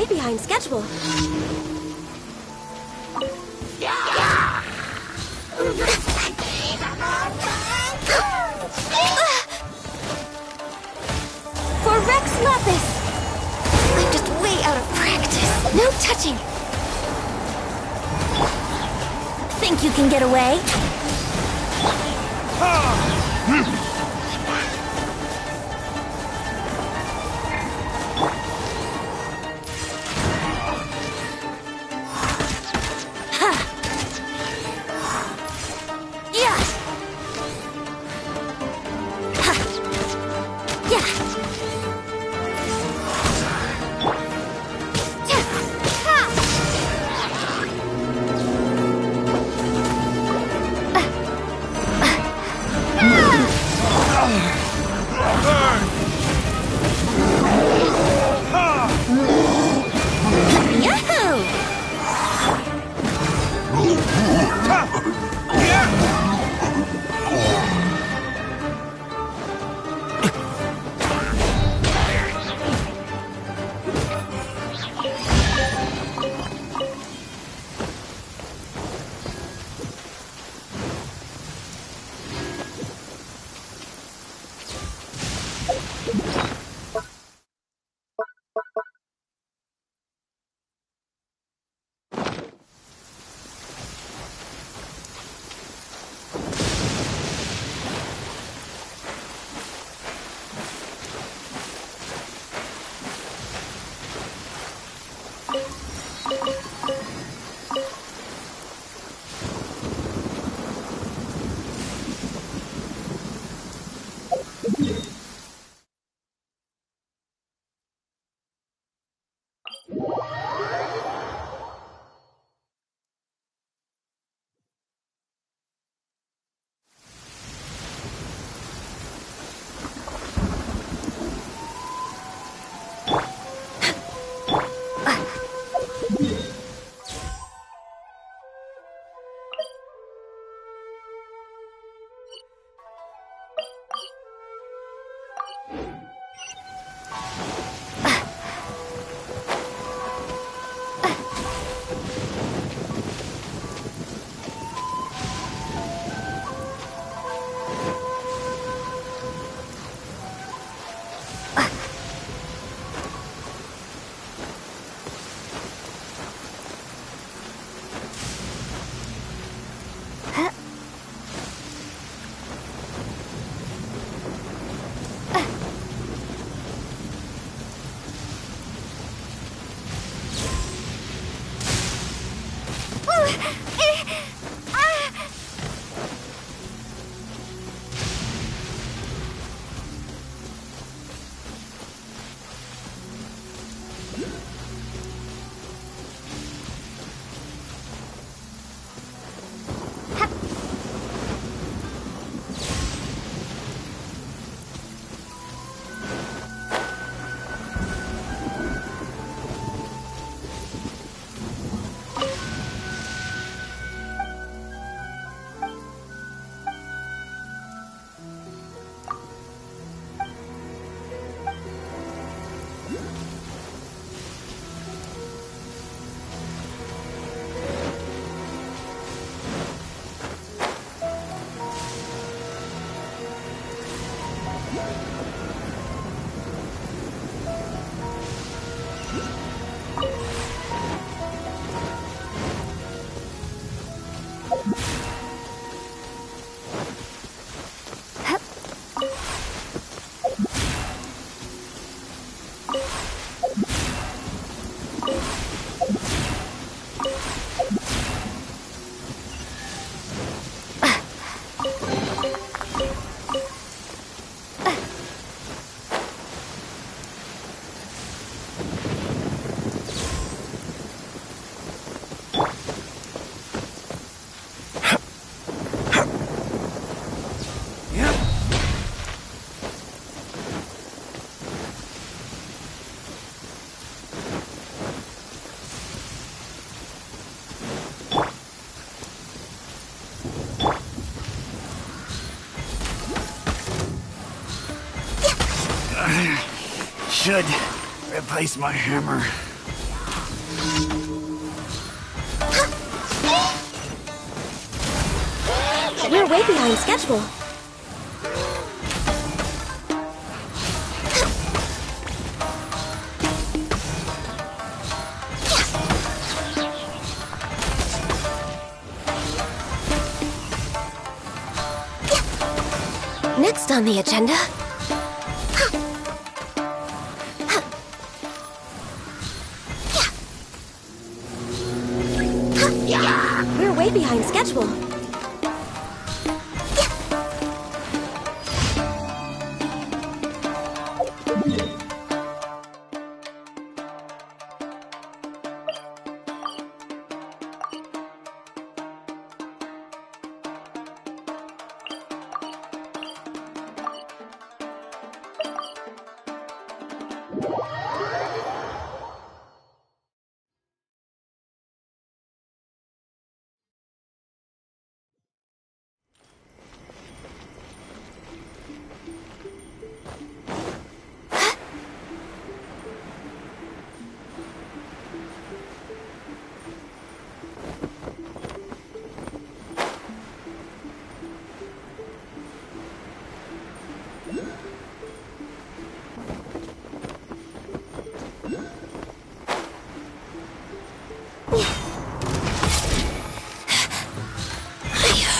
way behind schedule. For Rex Lapis! I'm just way out of practice. No touching. Think you can get away? Should replace my hammer. We're way behind schedule. Next on the agenda... We're way behind schedule.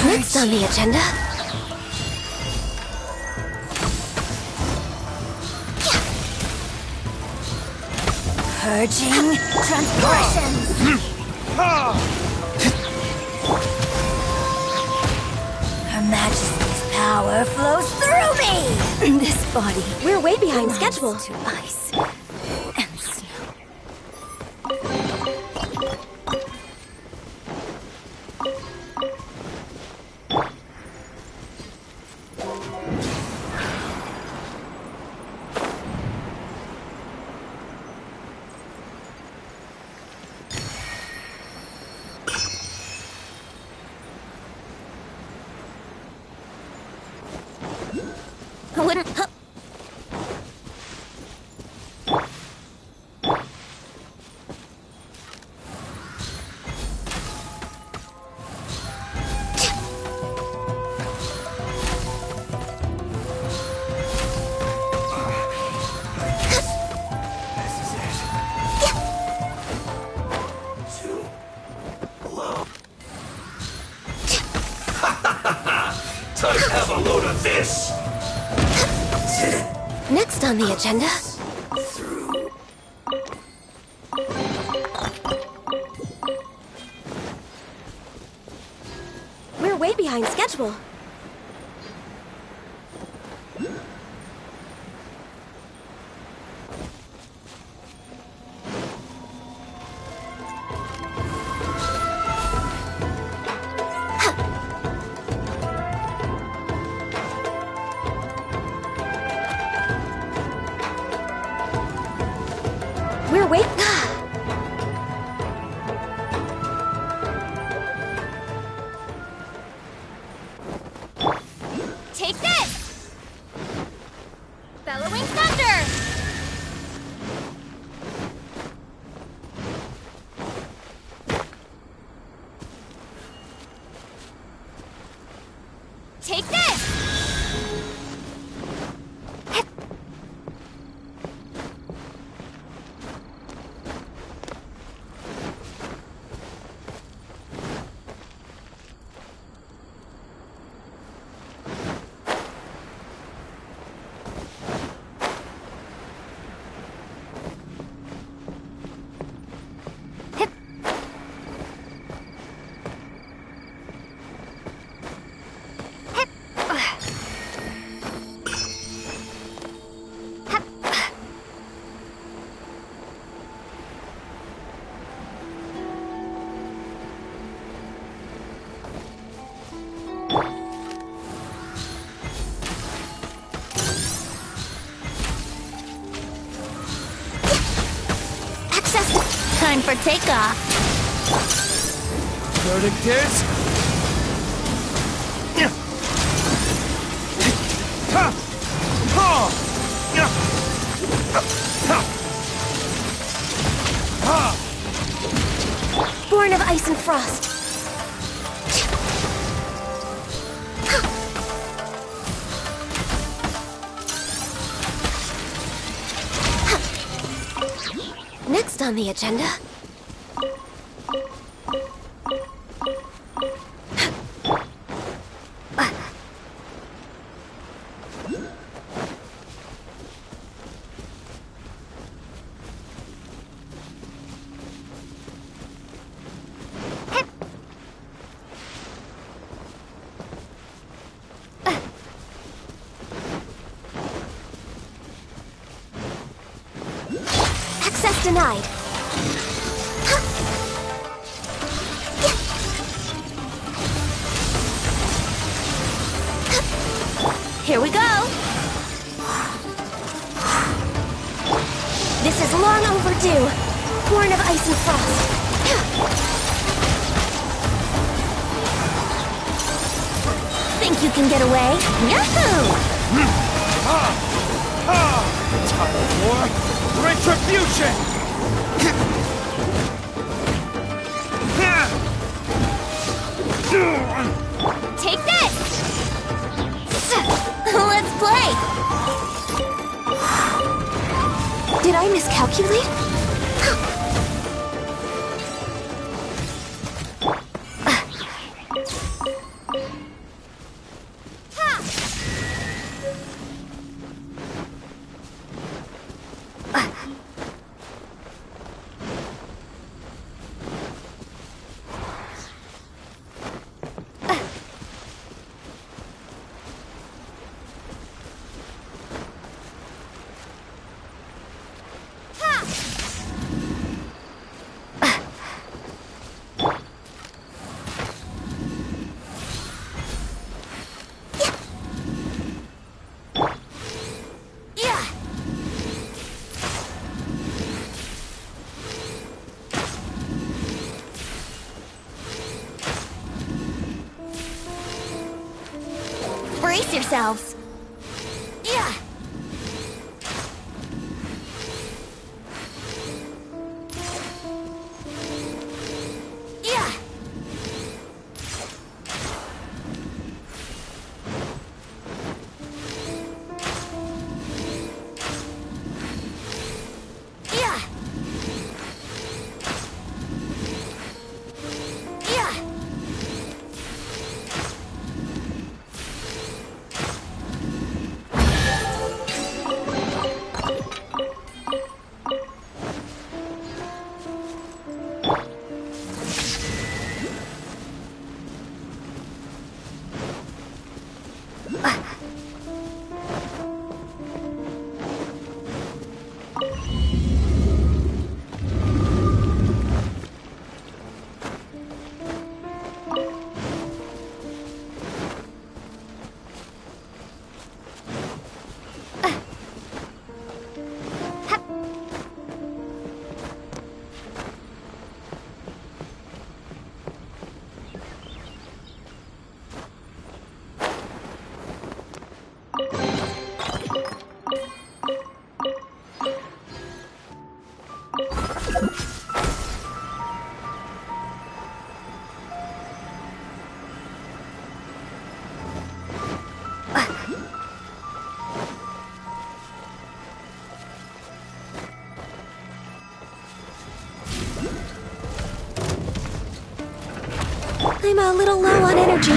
Next on the agenda... Purging transgressions! Her Majesty's power flows through me! This body... We're way behind schedule. To ice and snow. I wouldn't... Time to have a load of this! Next on the agenda... We're way behind schedule. We're way... Take this! Bellowing thunder! Take this! Time for takeoff. Verdict is... next on the agenda? Access denied. Here we go. This is long overdue. Born of ice and frost. Think you can get away? Yahoo! Time for retribution! Take this! Let's play! Did I miscalculate? Brace yourselves. Yeah. Yeah. Yeah. Yeah. I'm a little low on energy.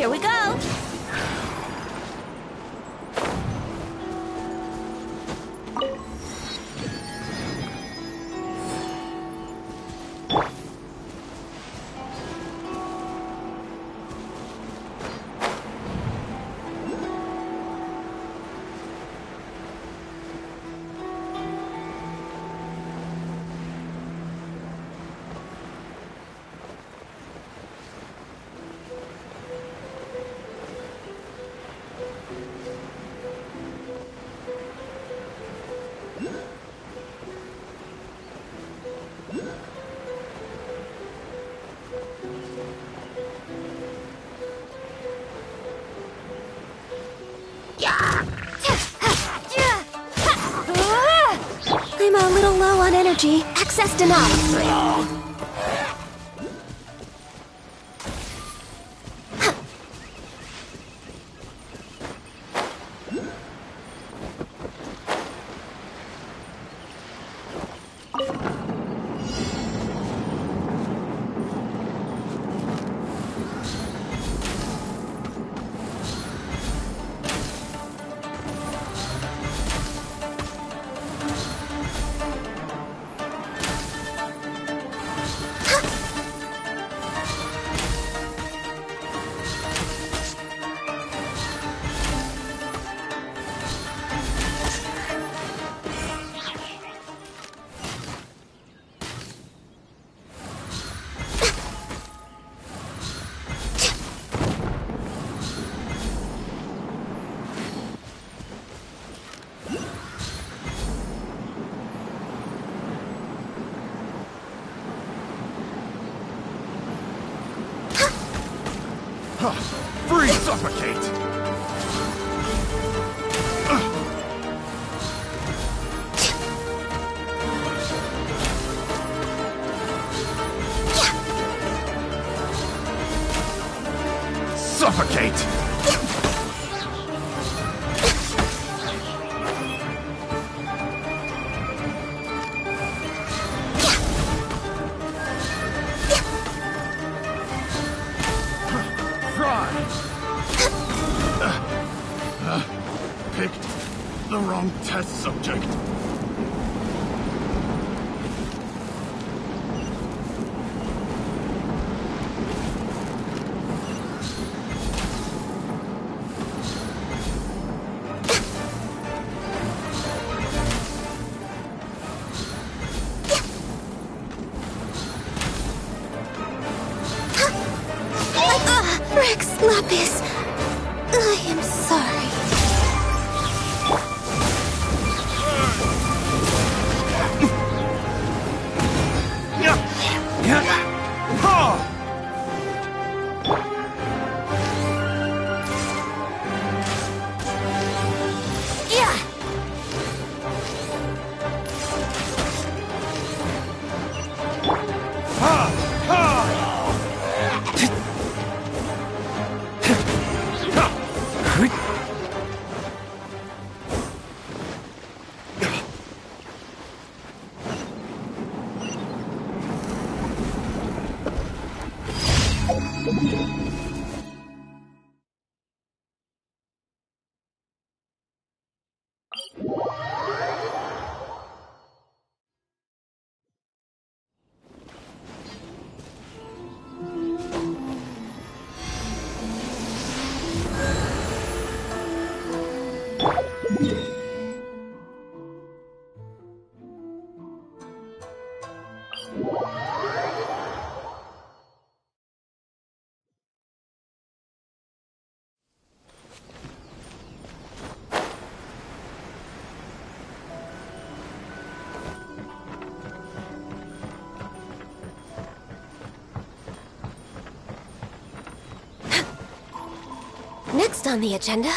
Here we go! I'm a little low on energy. Access denied. Freeze! Suffocate! Suffocate! Picked the wrong test subject. Rex Lapis, I am sorry. Next on the agenda...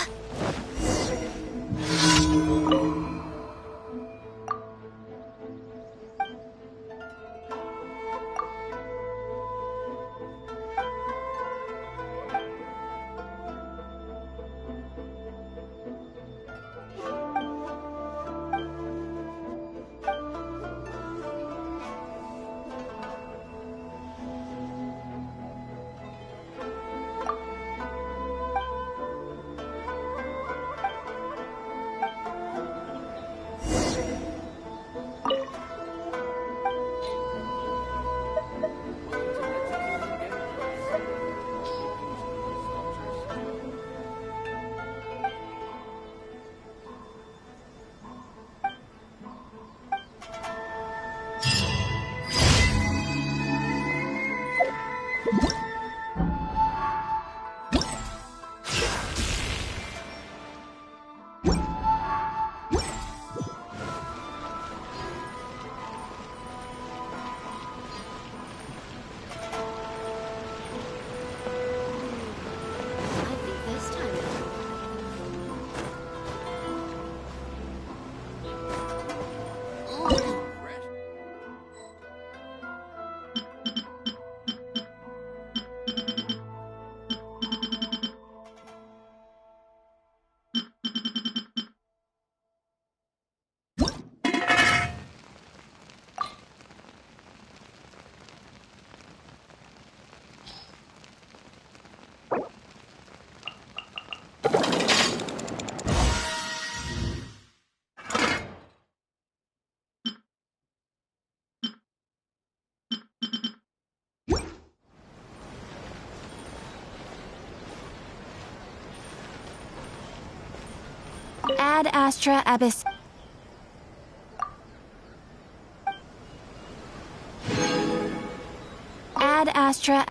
Ad Astra Abyss. Ad Astra.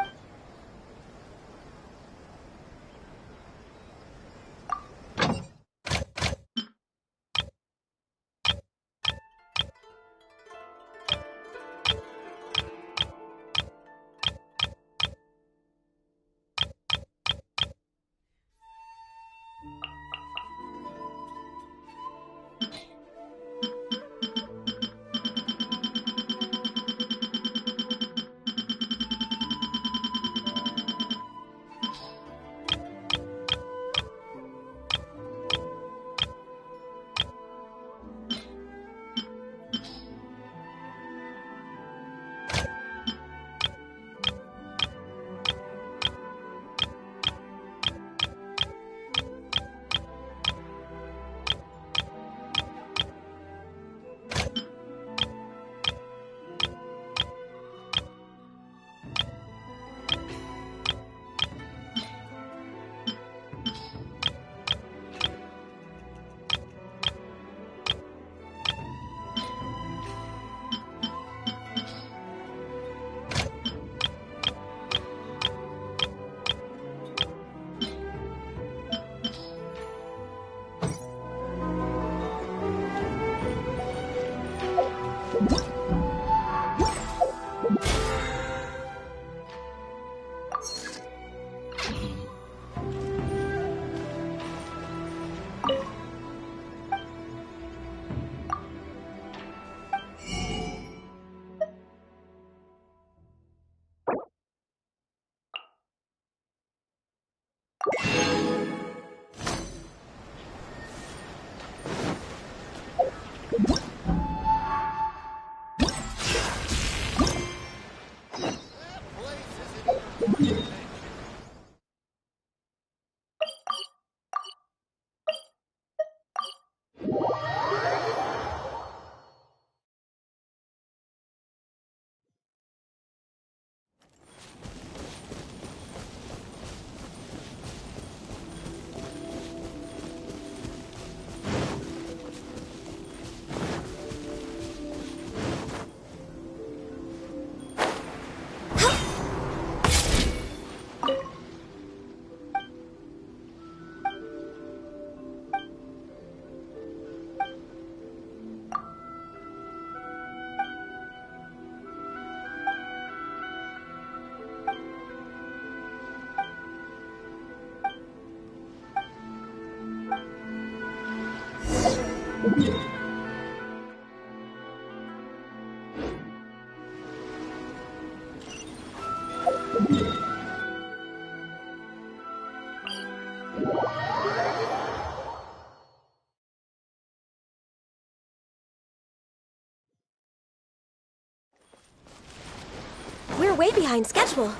We're way behind schedule.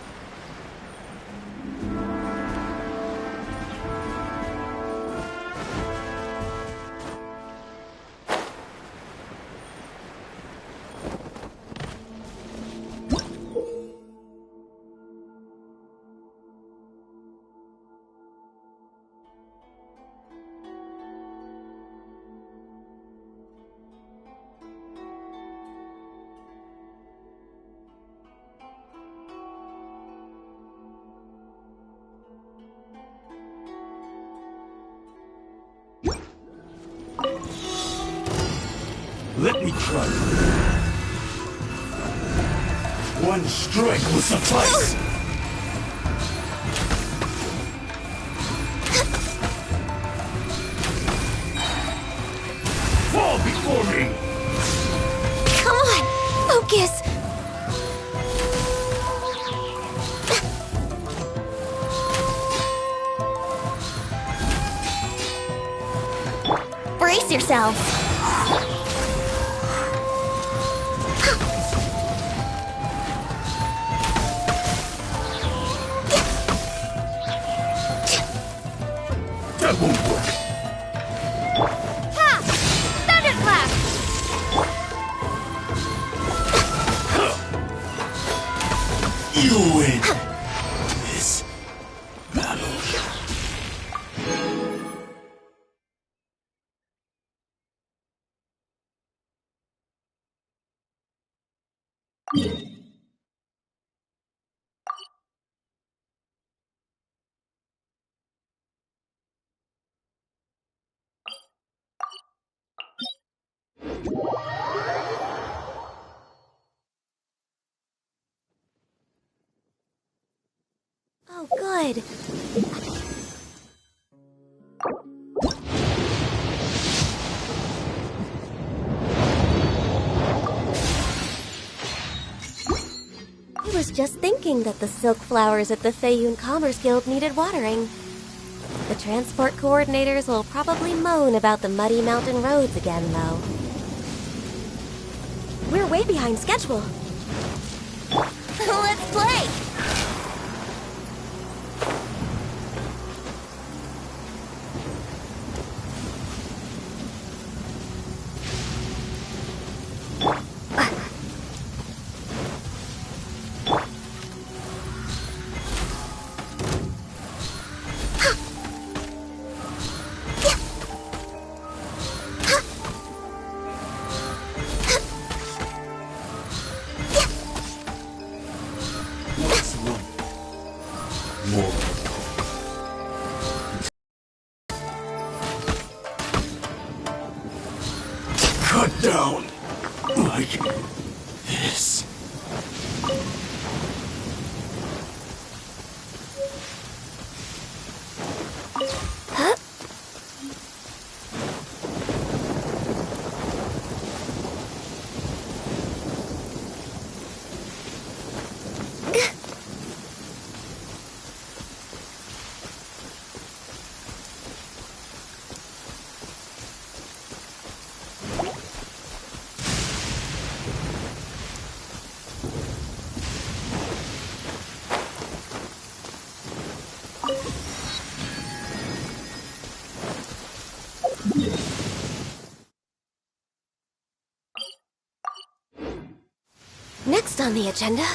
Let me try. One strike will suffice. Fall before me! Come on! Focus! Brace yourselves! That won't work. Ha! Thunderclap! You win this battle. Oh, good. I was just thinking that the silk flowers at the Feiyun Commerce Guild needed watering. The transport coordinators will probably moan about the muddy mountain roads again, though. We're way behind schedule. Let's play! What's one more? Cut down like this. Huh? Next on the agenda...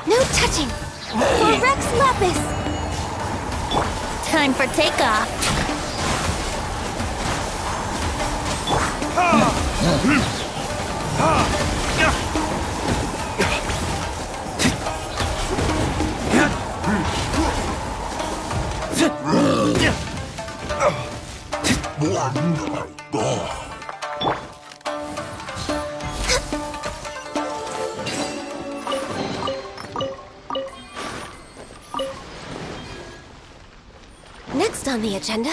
No touching! For Rex Lapis! Time for takeoff! Next on the agenda...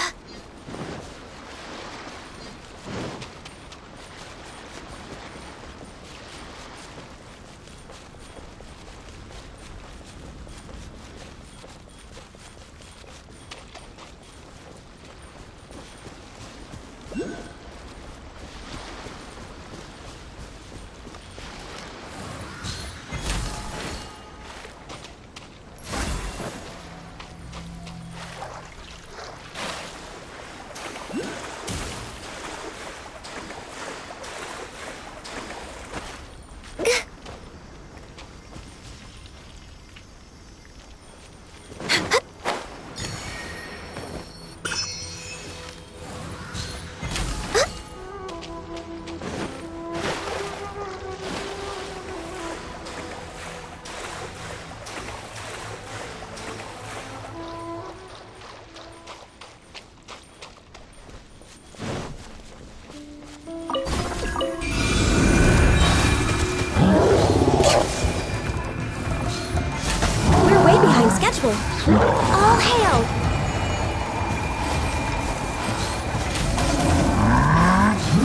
All hail!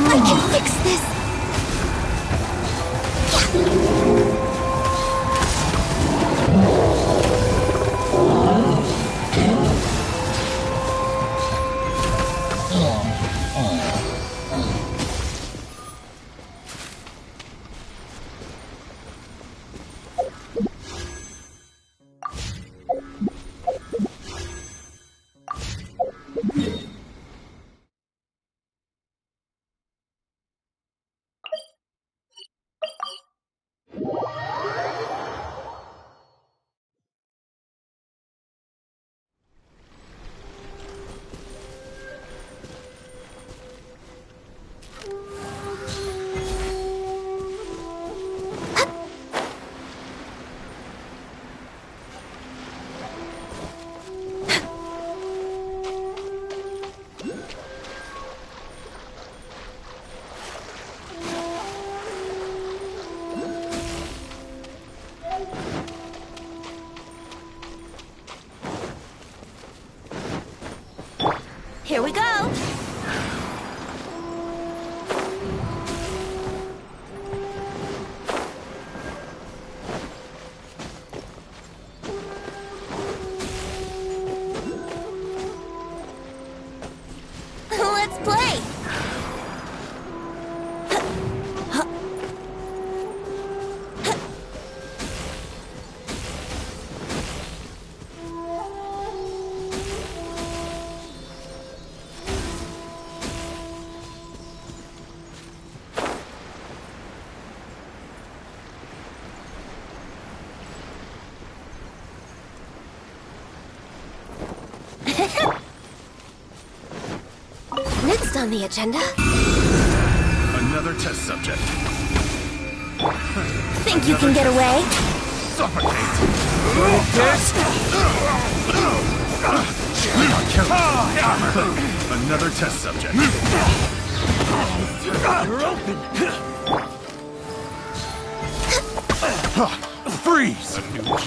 I can fix this! Here we go! Next on the agenda... Another test subject. Think you can get away? Suffocate! Another test subject. You're open. Freeze!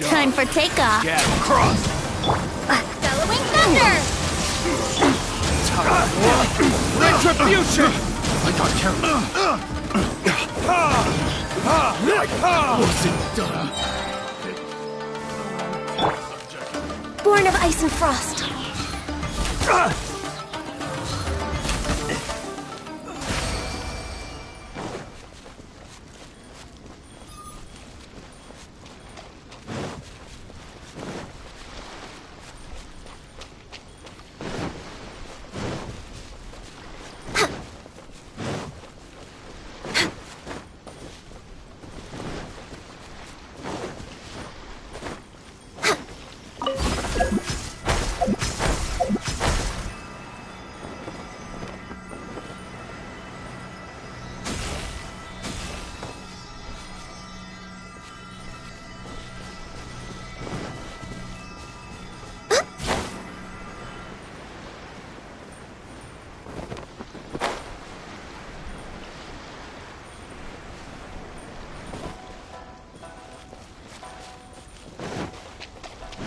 Time for takeoff. Gap cross. Bellowing thunder! Retribution! I got carried. Wasn't done. Born of ice and frost.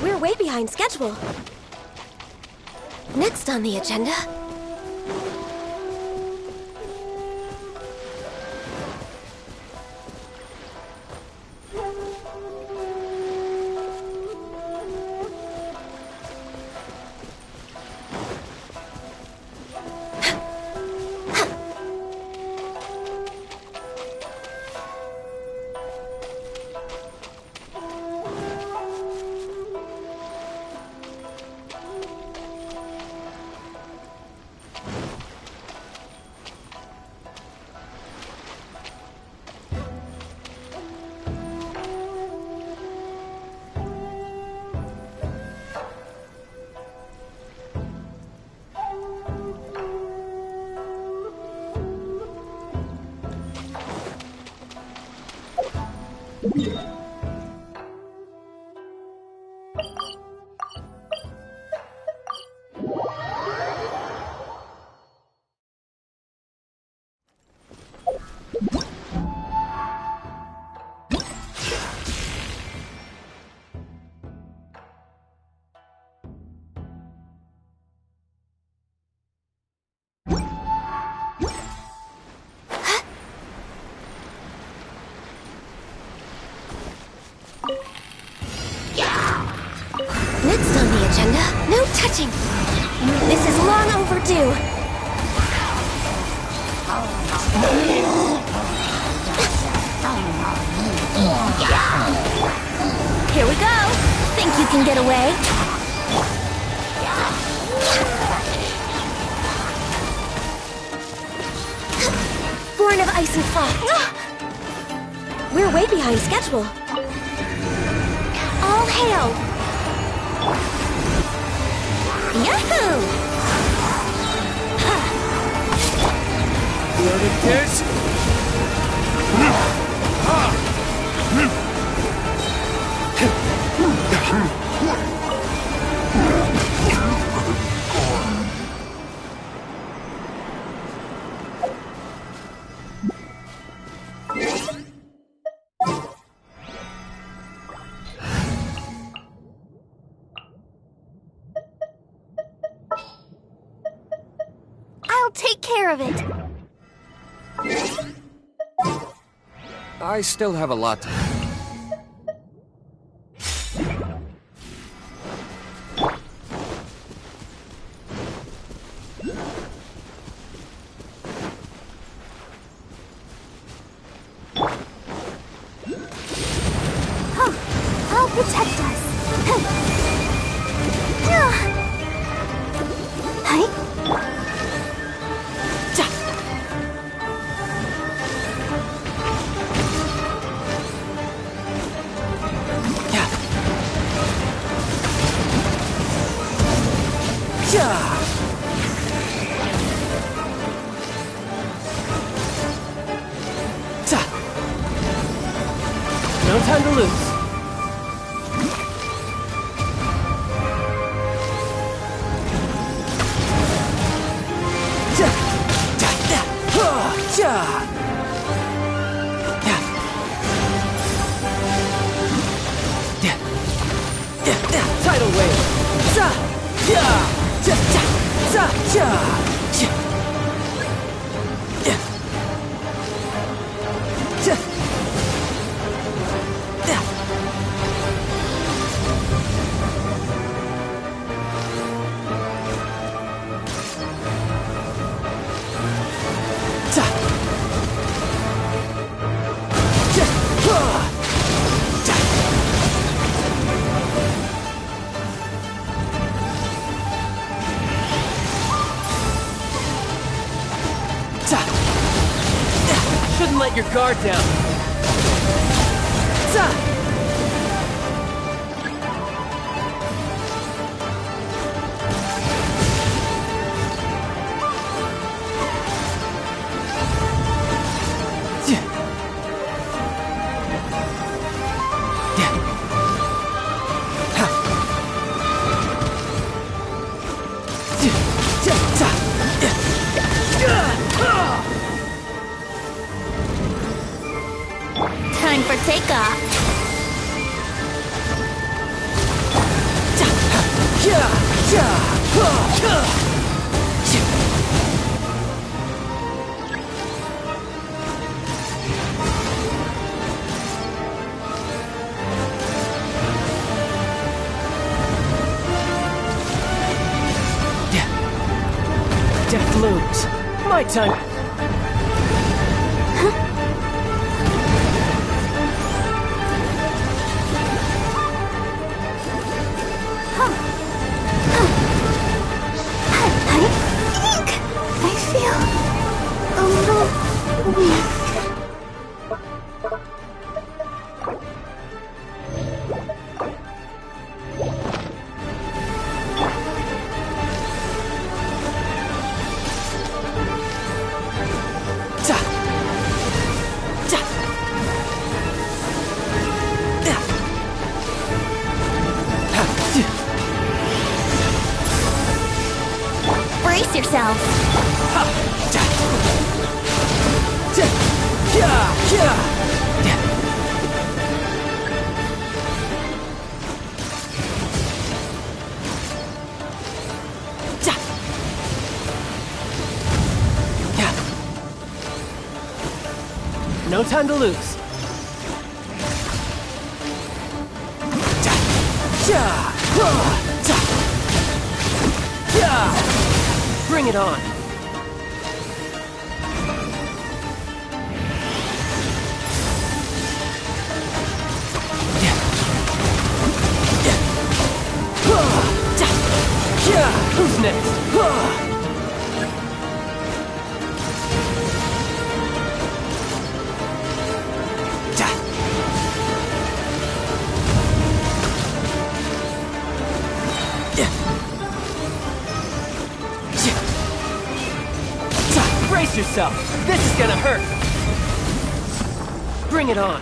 We're way behind schedule. Next on the agenda... Next on the agenda, no touching. This is long overdue. Here we go. Think you can get away? Born of ice and frost. We're way behind schedule. All hail! Yahoo! What it is? I'll take care of it. I still have a lot to... I'll protect us. No time to lose. Tidal wave. Shouldn't let your guard down. Time for takeoff. Death looms. My time. I feel a little weak. Brace yourselves. No time to lose. Bring it on. Who's next? Brace yourself. This is gonna hurt. Bring it on.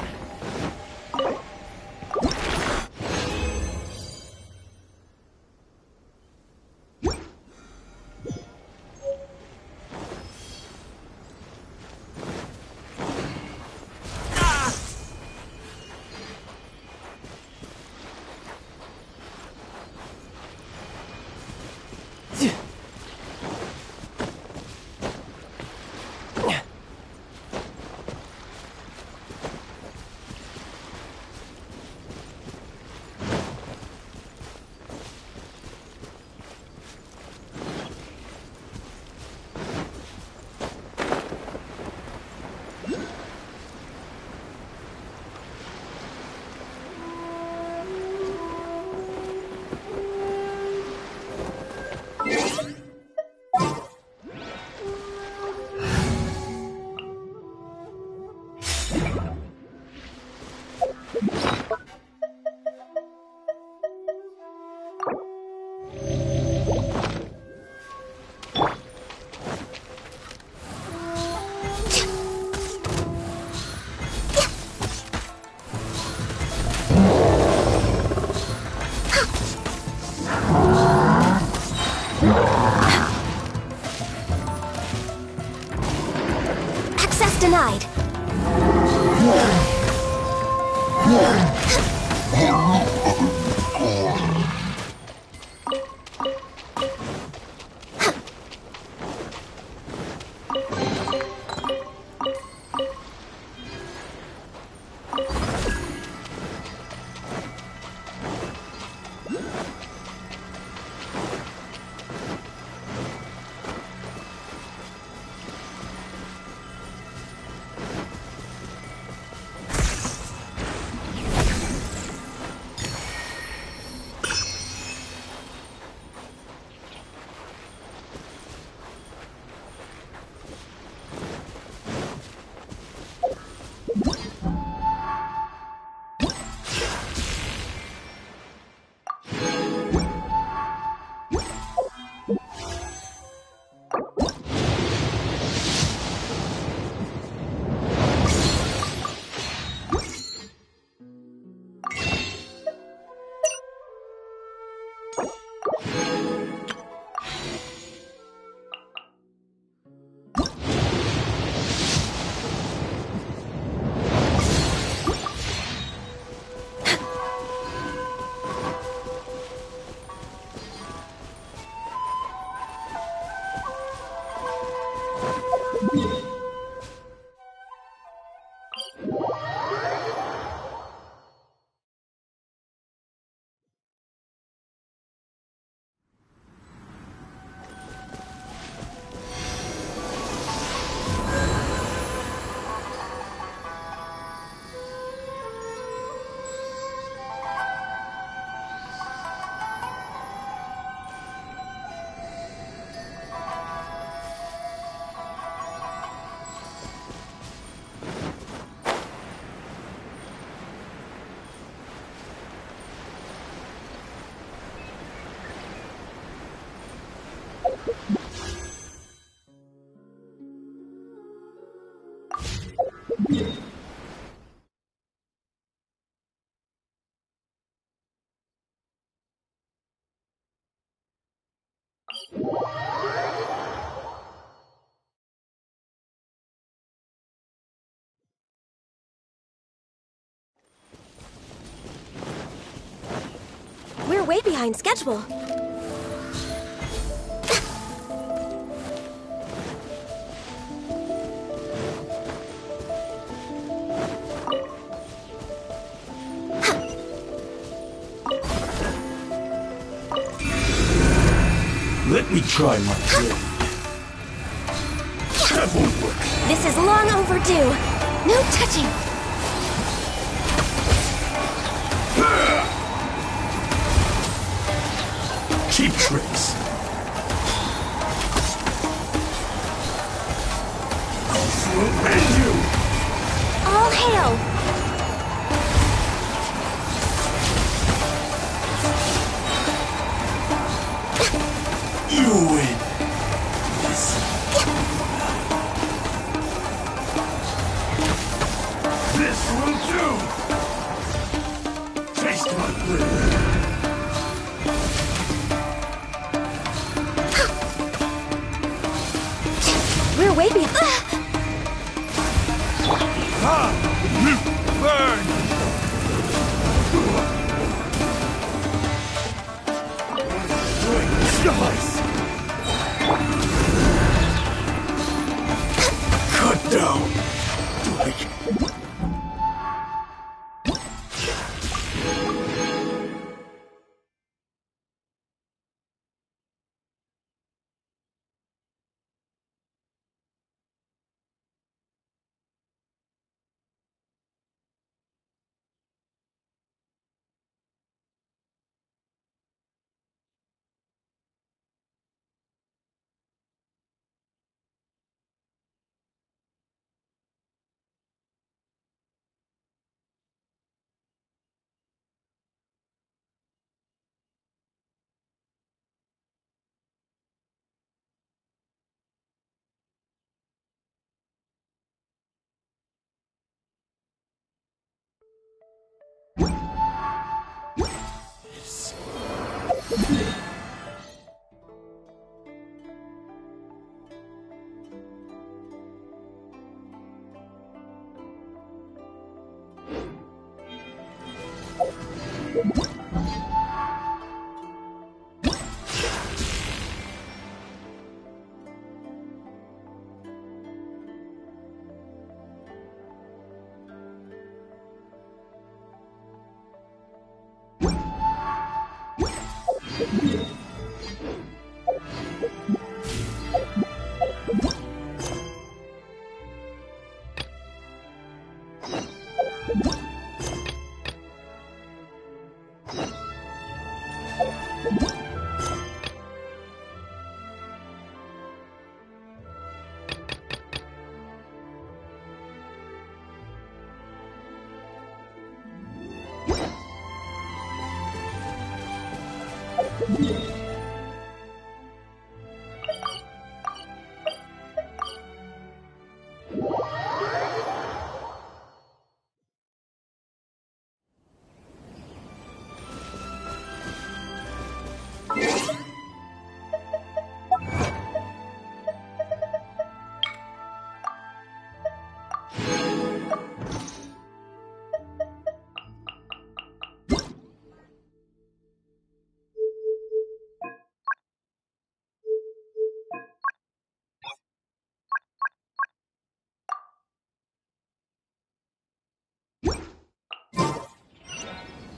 Access denied. We're way behind schedule. Let me try my trick. That won't work. This is long overdue. No touching. Cheap tricks. Will end you. All hail. You win. Yes. This will do. Taste my blade. We're way behind. Burn! Slice! Cut down! Like...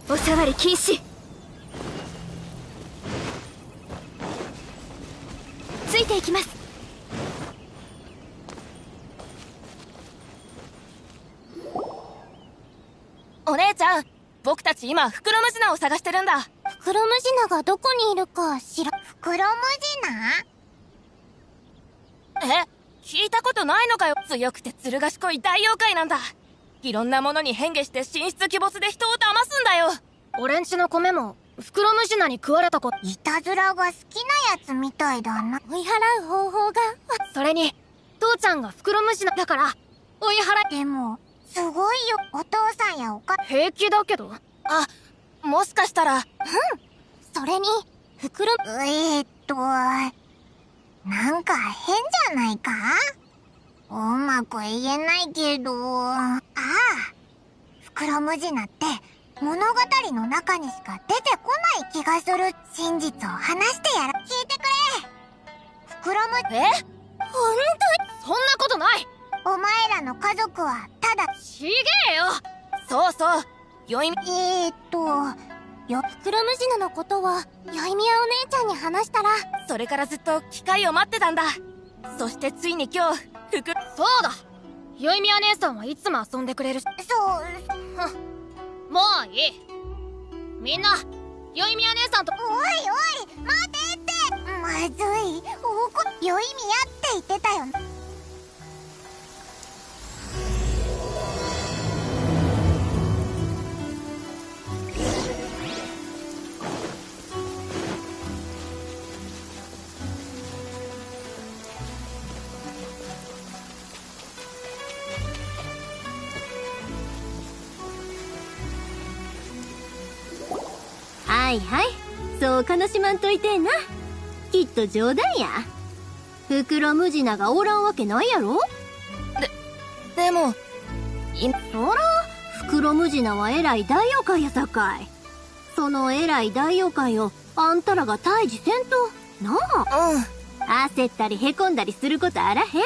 おさわり禁止。ついていきます。お姉ちゃん、僕たち今袋ムジナを探してるんだ。袋ムジナがどこにいるか知ら。袋ムジえ、聞いたことないのかよ。強くてずる賢い大妖怪なんだ。いろんなものに変化して神出鬼没で人を騙すんだよ。俺んちの米も袋ムジナに食われた子。いたずらが好きなやつみたいだな。追い払う方法が。それに父ちゃんが袋ムジナだから追い払い。でもすごいよ、お父さんやおか。平気だけど。あ、もしかしたら。それに袋なんか変じゃないか。うまく言えないけど、袋ムジナって物語の中にしか出てこない気がする。真実を話してやる。聞いてくれ。袋ムジナ。え？ほんそんなことない。とお前らの家族はただ。ちげえよ。そうそう。よいみ。袋ムジナのことはよいみやお姉ちゃんに話したら。それからずっと機会を待ってたんだ。そしてついに今日、そうだ。よいみや姉さんはいつも遊んでくれるし。もういい。みんなよいみや姉さんと。おいおい待てって。まずい。よいみやって言ってたよ。はいはい、そう悲しまんといてえな。きっと冗談や。袋ムジナがおらんわけないやろ。でも、そら袋ムジナは偉い大妖怪やさかい。その偉い大妖怪をあんたらが退治せんとなあ。焦ったりへこんだりすることあらへん。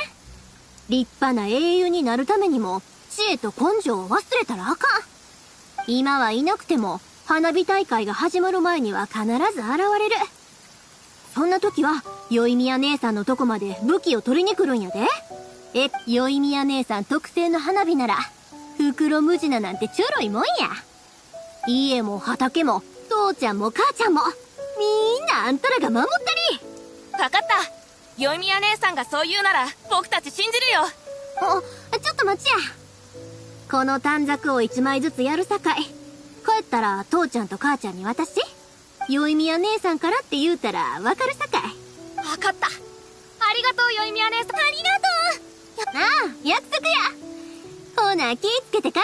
立派な英雄になるためにも知恵と根性を忘れたらあかん。今はいなくても花火大会が始まる前には必ず現れる。そんな時はよいみや姉さんのとこまで武器を取りに来るんやで。よいみや姉さん特製の花火なら袋ムジナなんてちょろいもんや。家も畑も父ちゃんも母ちゃんもみんなあんたらが守ったり。わかった。よいみや姉さんがそう言うなら僕たち信じるよ。ちょっと待ちや。この短冊を1枚ずつやるさかい。帰ったら父ちゃんと母ちゃんに渡して。よいみや姉さんからって言うたらわかるさかい。わかった。ありがとうよいみや姉さん。ありがとう。約束や。ほな気ぃつけて帰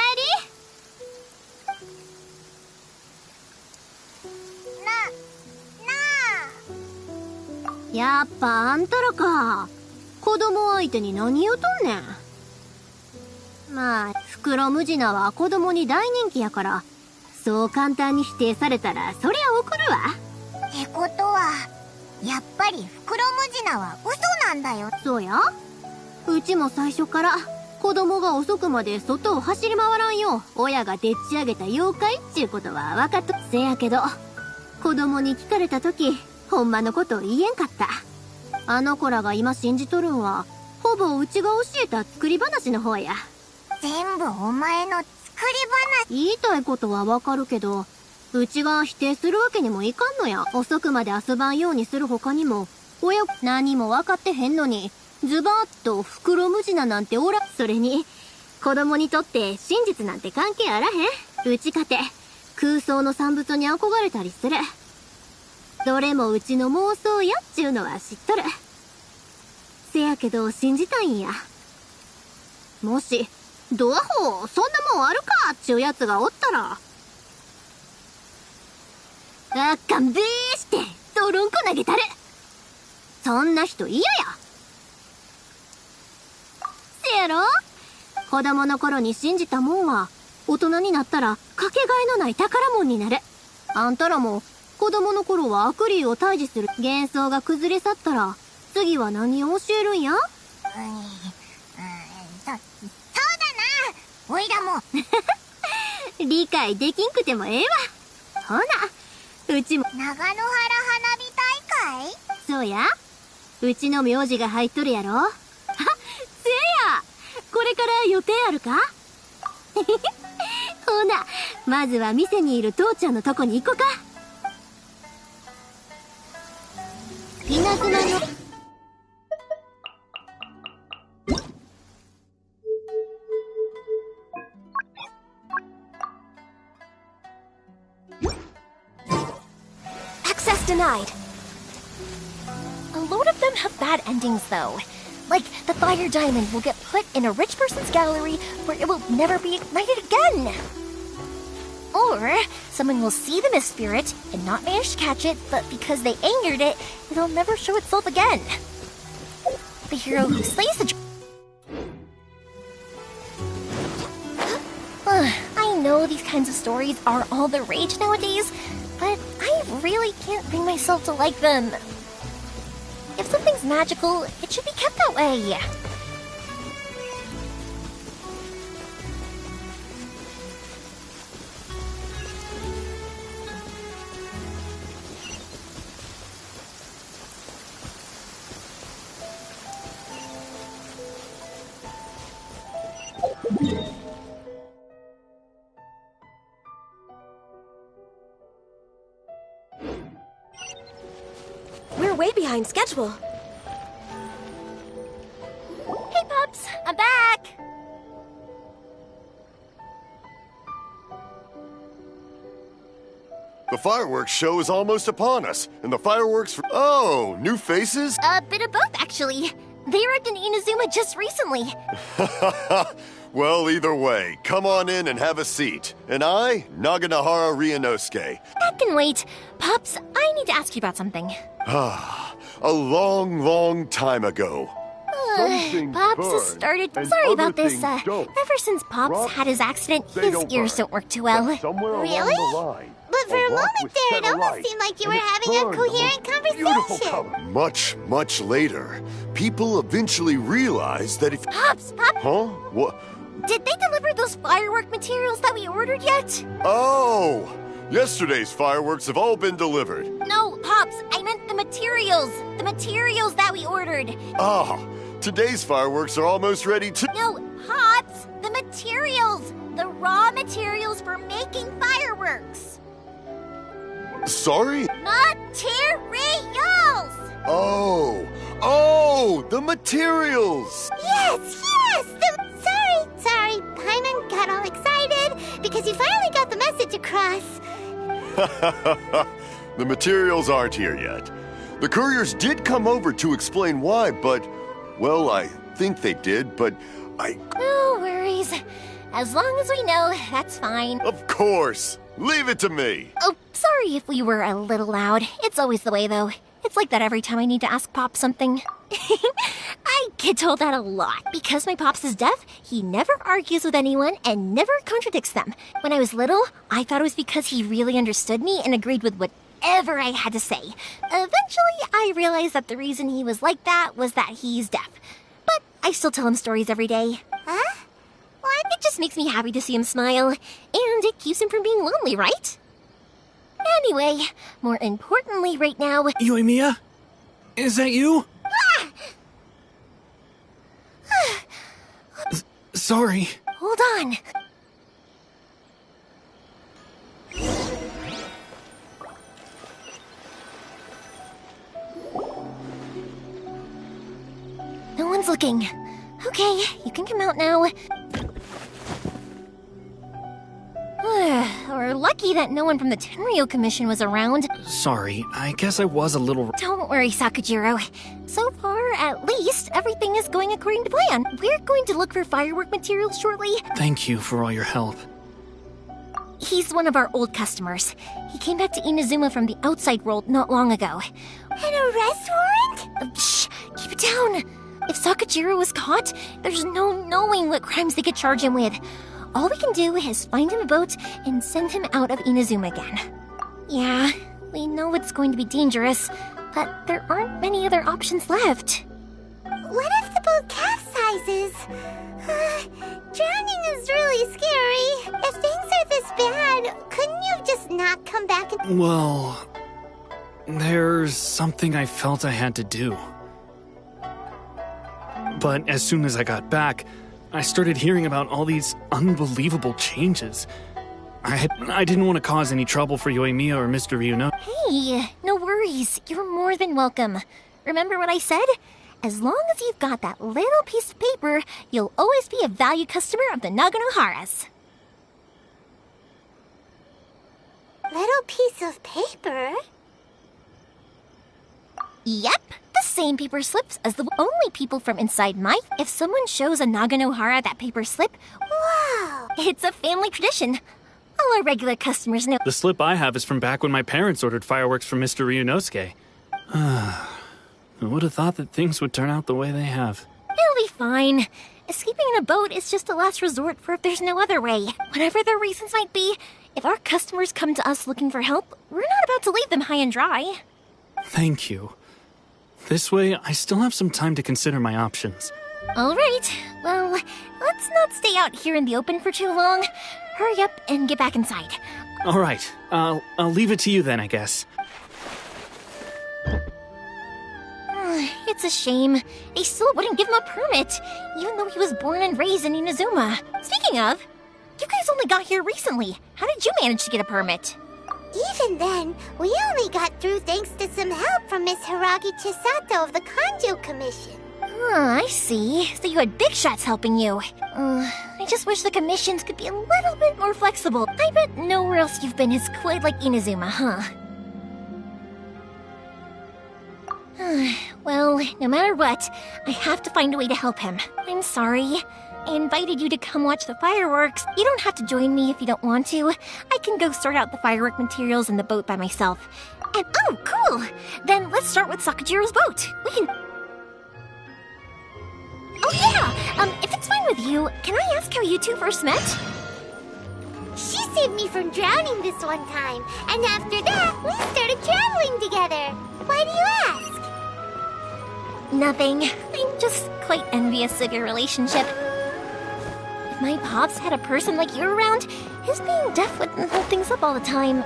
り。やっぱあんたらか。子供相手に何言うとんねん。まあ袋ムジナは子供に大人気やからそう簡単に否定されたらそりゃ怒るわ。ってことはやっぱり袋ムジナは嘘なんだよ。そうや。うちも最初から子供が遅くまで外を走り回らんよう親がでっち上げた妖怪っちゅうことは分かっと。せやけど子供に聞かれた時ほんまのことを言えんかった。あの子らが今信じとるんはほぼうちが教えた作り話の方や。全部お前の作り言いたいことはわかるけど、うちが否定するわけにもいかんのや。遅くまで遊ばんようにする他にも親何も分かってへんのにズバーッと袋ムジナなんておら。それに子供にとって真実なんて関係あらへん。うちかて空想の産物に憧れたりする。どれもうちの妄想やっちゅうのは知っとる。せやけど信じたいんや。もしドアホそんなもんあるかっちゅうやつがおったら勘弁して泥んこ投げたる。そんな人嫌や。せやろ。子供の頃に信じたもんは大人になったらかけがえのない宝物になる。あんたらも子供の頃は悪霊を退治する幻想が崩れ去ったら次は何を教えるんや。そうだな。おいらも理解できんくてもええわ。ほなうちも長野原花火大会。そうや。うちの名字が入っとるやろ。あ、せや。これから予定あるか？ほなまずは店にいる父ちゃんのとこに行こか。稲妻のAccess denied. A load of them have bad endings, though. Like, the fire diamond will get put in a rich person's gallery where it will never be ignited again. Or, someone will see the mist spirit and not manage to catch it, but because they angered it, it'll never show itself again. The hero who slays the... I know these kinds of stories are all the rage nowadays, but I really can't bring myself to like them. If something's magical, it should be kept that way. We're way behind schedule. Hey, pups! I'm back! The fireworks show is almost upon us, and the fireworks for... Oh, new faces? A bit of both, actually. They arrived in Inazuma just recently. Well, either way, come on in and have a seat. And I, Naganahara Ryunosuke. That can wait. Pops, I need to ask you about something. A long, long time ago. Pops has started... Sorry about this. Ever since Pops had his accident, his ears don't work too well. Really? But for a moment there, it almost seemed like you were having a coherent conversation. Much, much later, people eventually realized that if... Pops! Huh? What? Did they deliver those firework materials that we ordered yet? Oh! Yesterday's fireworks have all been delivered. No, Pops, I meant the materials. The materials that we ordered. Ah, today's fireworks are almost ready to... No, Pops, the materials. The raw materials for making fireworks. Sorry? Materials! Oh, the materials! Yes! Sorry, Paimon got all excited because you finally got the message across. The materials aren't here yet. The couriers did come over to explain why, but... Well, I think they did, but No worries. As long as we know, that's fine. Of course! Leave it to me! Oh, sorry if we were a little loud. It's always the way, though. It's like that every time I need to ask Pop something. I get told that a lot. Because my Pops is deaf, he never argues with anyone and never contradicts them. When I was little, I thought it was because he really understood me and agreed with whatever I had to say. Eventually, I realized that the reason he was like that was that he's deaf. But I still tell him stories every day. Huh? What? It just makes me happy to see him smile. And it keeps him from being lonely, right? Anyway, more importantly right now... Yoimiya? Is that you? Sorry. Hold on. No one's looking. Okay, you can come out now. We're lucky that no one from the Tenryo Commission was around. Sorry, I guess I was a little... Don't worry, Sakujiro. So far, at least, everything is going according to plan. We're going to look for firework materials shortly. Thank you for all your help. He's one of our old customers. He came back to Inazuma from the outside world not long ago. An arrest warrant? Shh! Keep it down! If Sakujiro was caught, there's no knowing what crimes they could charge him with. All we can do is find him a boat and send him out of Inazuma again. Yeah, we know it's going to be dangerous, but there aren't many other options left. What if the boat capsizes? Drowning is really scary. If things are this bad, couldn't you just not come back and... Well, there's something I felt I had to do. But as soon as I got back, I started hearing about all these unbelievable changes. I didn't want to cause any trouble for Yoimiya or Mr. Ryuno. Hey, no worries. You're more than welcome. Remember what I said? As long as you've got that little piece of paper, you'll always be a valued customer of the Naganoharas. Little piece of paper? Yep, the same paper slips as the only people from inside my... If someone shows a Naganohara that paper slip... Wow! It's a family tradition. All our regular customers know... The slip I have is from back when my parents ordered fireworks from Mr. Ryunosuke. Who would have thought that things would turn out the way they have? It'll be fine. Escaping in a boat is just a last resort for if there's no other way. Whatever their reasons might be, if our customers come to us looking for help, we're not about to leave them high and dry. Thank you. This way, I still have some time to consider my options. All right. Well, let's not stay out here in the open for too long. Hurry up and get back inside. All right. I'll leave it to you then, I guess. It's a shame. They still wouldn't give him a permit, even though he was born and raised in Inazuma. Speaking of, you guys only got here recently. How did you manage to get a permit? Even then, we only got through thanks to some help from Miss Hiragi Chisato of the Kanjo Commission. I see. So you had big shots helping you. I just wish the commissions could be a little bit more flexible. I bet nowhere else you've been is quite like Inazuma, huh? Well, no matter what, I have to find a way to help him. I'm sorry. I invited you to come watch the fireworks. You don't have to join me if you don't want to. I can go sort out the firework materials in the boat by myself. And oh, cool! Then let's start with Sakujiro's boat. We can... Oh yeah! If it's fine with you, can I ask how you two first met? She saved me from drowning this one time, and after that, we started traveling together. Why do you ask? Nothing. I'm just quite envious of your relationship. If my pops had a person like you around, his being deaf wouldn't hold things up all the time.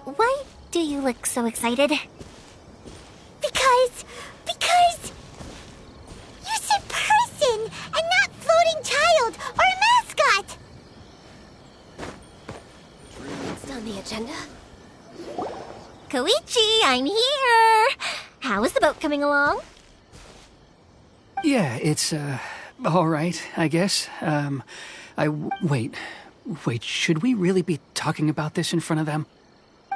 Why do you look so excited? Because you said person and not floating child or mascot. What's on the agenda? Koichi, I'm here! How is the boat coming along? Yeah, it's, all right, I guess. Wait, should we really be talking about this in front of them?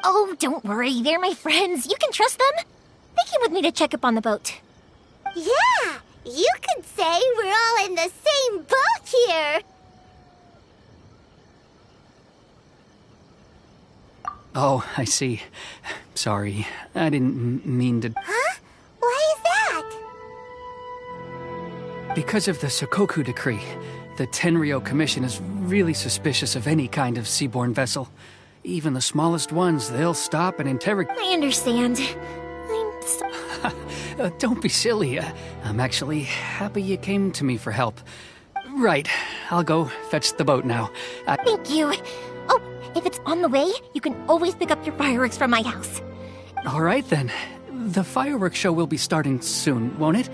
Oh, don't worry, they're my friends. You can trust them. They came with me to check up on the boat. Yeah, you could say we're all in the same boat here. Oh, I see. Sorry. I didn't mean to... Huh? Why is that? Because of the Sokoku decree, the Tenryo Commission is really suspicious of any kind of seaborne vessel. Even the smallest ones, they'll stop and interrogate... I understand. Don't be silly. I'm actually happy you came to me for help. Right, I'll go fetch the boat now. Thank you. Oh, if it's on the way, you can always pick up your fireworks from my house. All right, then. The fireworks show will be starting soon, won't it?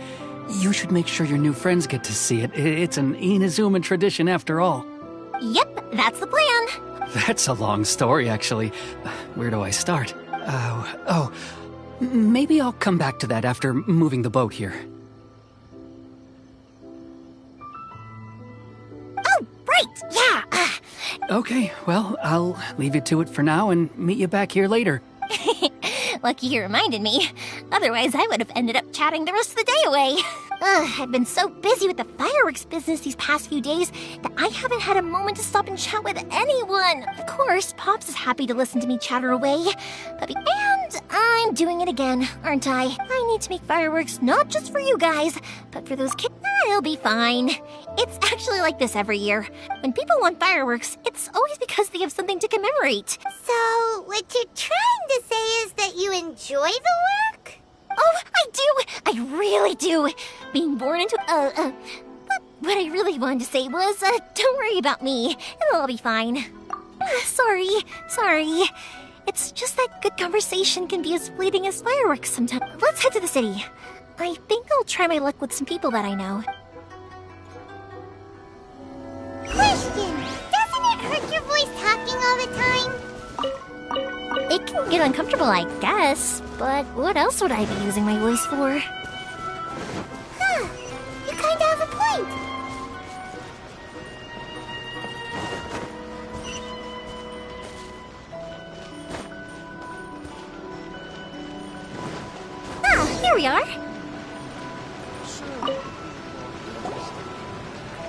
You should make sure your new friends get to see it. It's an Inazuma tradition after all. Yep, that's the plan. That's a long story, actually. Where do I start? Maybe I'll come back to that after moving the boat here. Oh, right, yeah. Okay, well, I'll leave you to it for now and meet you back here later. Lucky you reminded me. Otherwise, I would have ended up chatting the rest of the day away. I've been so busy with the fireworks business these past few days that I haven't had a moment to stop and chat with anyone. Of course, Pops is happy to listen to me chatter away. And I'm doing it again, aren't I? I need to make fireworks not just for you guys, but for those kids. It'll be fine. It's actually like this every year. When people want fireworks, it's always because they have something to commemorate. So, what you're trying to say is that you enjoy the work? Oh, I do! I really do! Being born into... But what I really wanted to say was, don't worry about me. It'll all be fine. Sorry. It's just that good conversation can be as fleeting as fireworks sometimes. Let's head to the city. I think I'll try my luck with some people that I know. Question! Doesn't it hurt your voice talking all the time? It can get uncomfortable, I guess. But what else would I be using my voice for? Huh. You kinda have a point. Ah, here we are.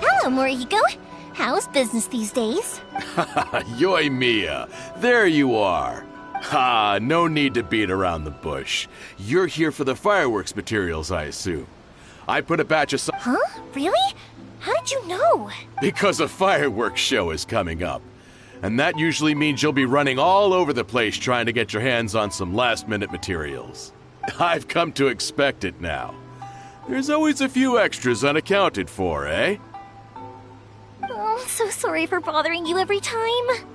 Hello, Morihiko. How's business these days? Yoimiya, there you are. Ha, no need to beat around the bush. You're here for the fireworks materials, I assume. I put a batch of... Huh? Really? How did you know? Because a fireworks show is coming up. And that usually means you'll be running all over the place trying to get your hands on some last-minute materials. I've come to expect it now. There's always a few extras unaccounted for, eh? Oh, so sorry for bothering you every time.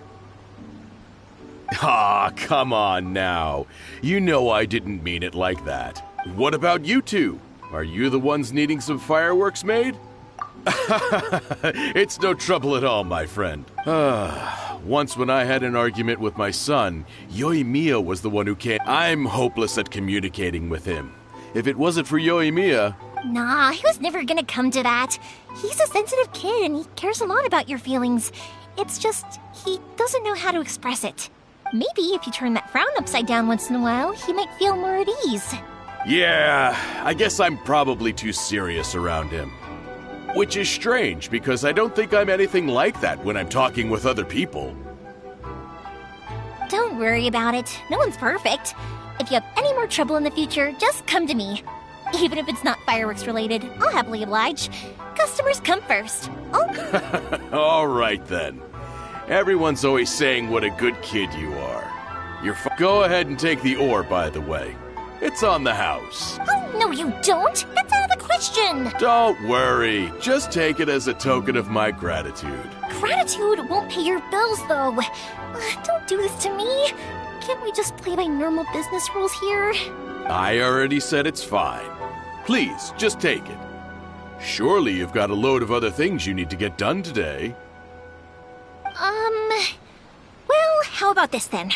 Ah, come on now. You know I didn't mean it like that. What about you two? Are you the ones needing some fireworks made? It's no trouble at all, my friend. Once when I had an argument with my son, Yoimiya was the one who came. I'm hopeless at communicating with him. If it wasn't for Yoimiya... Nah, he was never gonna come to that. He's a sensitive kid and he cares a lot about your feelings. It's just, he doesn't know how to express it. Maybe if you turn that frown upside down once in a while, he might feel more at ease. Yeah, I guess I'm probably too serious around him. Which is strange, because I don't think I'm anything like that when I'm talking with other people. Don't worry about it. No one's perfect. If you have any more trouble in the future, just come to me. Even if it's not fireworks related, I'll happily oblige. Customers come first. Oh. All right, then. Everyone's always saying what a good kid you are. Go ahead and take the ore, by the way. It's on the house. Oh, no you don't. That's out of the question. Don't worry. Just take it as a token of my gratitude. Gratitude won't pay your bills, though. Don't do this to me. Can't we just play by normal business rules here? I already said it's fine. Please, just take it. Surely you've got a load of other things you need to get done today. Well, how about this then?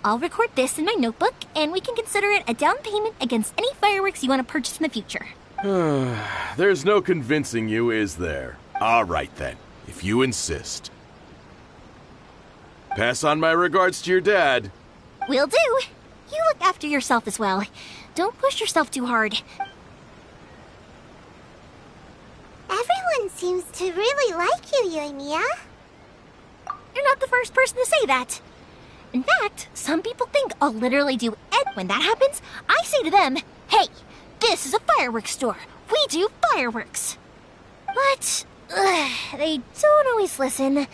I'll record this in my notebook, and we can consider it a down payment against any fireworks you want to purchase in the future. There's no convincing you, is there? All right then, if you insist. Pass on my regards to your dad. Will do. You look after yourself as well. Don't push yourself too hard. Everyone seems to really like you, Yoimiya. You're not the first person to say that. In fact, some people think I'll literally do it. When that happens, I say to them, hey, this is a fireworks store. We do fireworks. But they don't always listen,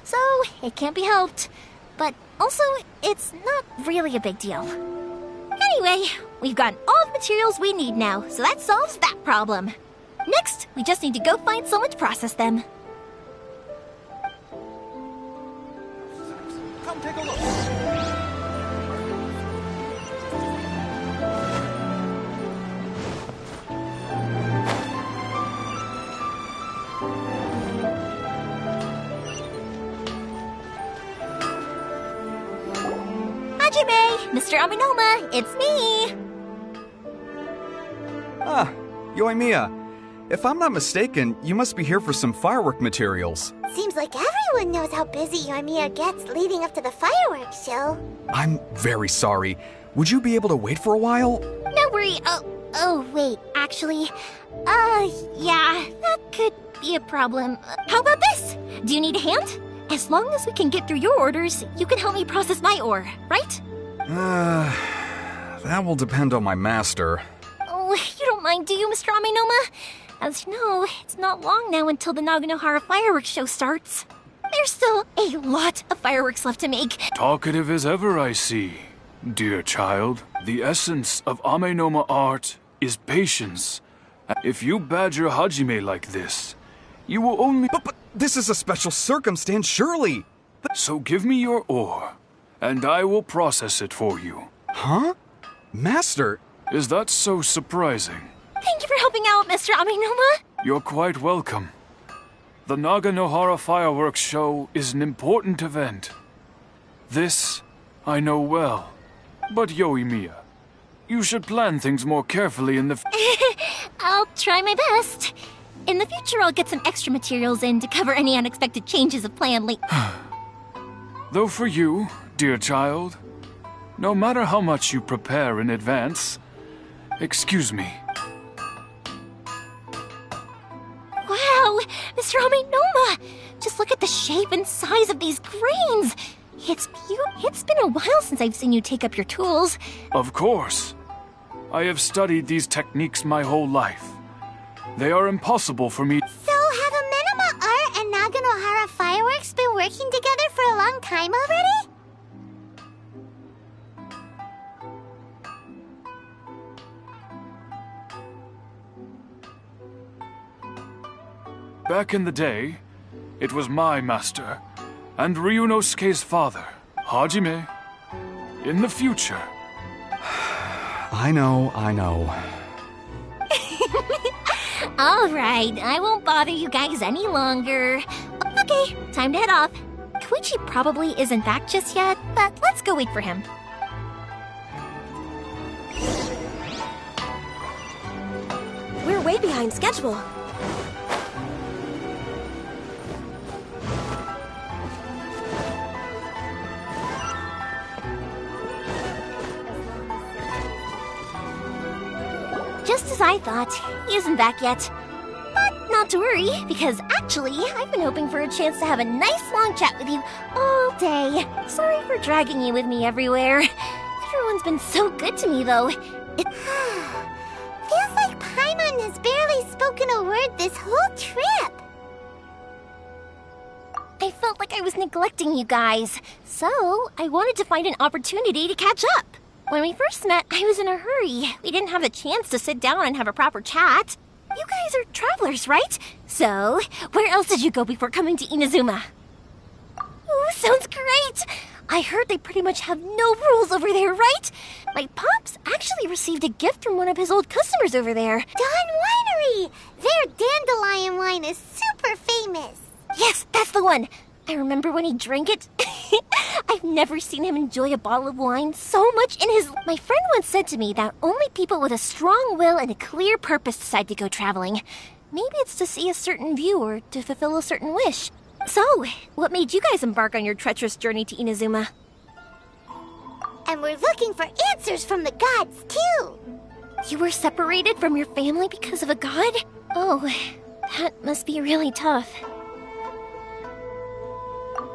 so it can't be helped. But also, it's not really a big deal. Anyway, we've got all the materials we need now, so that solves that problem. Next, we just need to go find someone to process them. Come take a look. Hajime, Mr. Aminoma, it's me! Ah, Yoimiya. If I'm not mistaken, you must be here for some firework materials. Seems like everyone knows how busy Yoimiya gets leading up to the fireworks show. I'm very sorry. Would you be able to wait for a while? No worry. Oh, wait, actually, yeah, that could be a problem. How about this? Do you need a hand? As long as we can get through your orders, you can help me process my ore, right? That will depend on my master. Oh, you don't mind, do you, Mr. Aminoma? As you know, it's not long now until the Naganohara fireworks show starts. There's still a lot of fireworks left to make. Talkative as ever, I see. Dear child, the essence of Amenoma art is patience. If you badger Hajime like this, you will only... But this is a special circumstance, surely! So give me your ore, and I will process it for you. Huh? Master? Is that so surprising? Thank you for helping out, Mr. Aminoma. You're quite welcome. The Naganohara fireworks show is an important event. This I know well. But Yoimiya, you should plan things more carefully in the... I'll try my best. In the future, I'll get some extra materials in to cover any unexpected changes of plan Though for you, dear child, no matter how much you prepare in advance, excuse me. Wow, Mr. Aminoma! Just look at the shape and size of these grains! It's been a while since I've seen you take up your tools. Of course. I have studied these techniques my whole life. They are impossible for me. So have Amenoma Art and Naganohara Fireworks been working together for a long time already? Back in the day, it was my master, and Ryunosuke's father, Hajime. In the future... I know. Alright, I won't bother you guys any longer. Okay, time to head off. Koichi probably isn't back just yet, but let's go wait for him. We're way behind schedule. Just as I thought, he isn't back yet. But not to worry, because actually, I've been hoping for a chance to have a nice long chat with you all day. Sorry for dragging you with me everywhere. Everyone's been so good to me, though. Feels like Paimon has barely spoken a word this whole trip. I felt like I was neglecting you guys, so I wanted to find an opportunity to catch up. When we first met, I was in a hurry. We didn't have a chance to sit down and have a proper chat. You guys are travelers, right? So, where else did you go before coming to Inazuma? Ooh, sounds great! I heard they pretty much have no rules over there, right? My pops actually received a gift from one of his old customers over there. Dawn Winery! Their dandelion wine is super famous. Yes, that's the one. I remember when he drank it. I've never seen him enjoy a bottle of wine so much in his... My friend once said to me that only people with a strong will and a clear purpose decide to go traveling. Maybe it's to see a certain view or to fulfill a certain wish. So, what made you guys embark on your treacherous journey to Inazuma? And we're looking for answers from the gods, too. You were separated from your family because of a god? Oh, that must be really tough.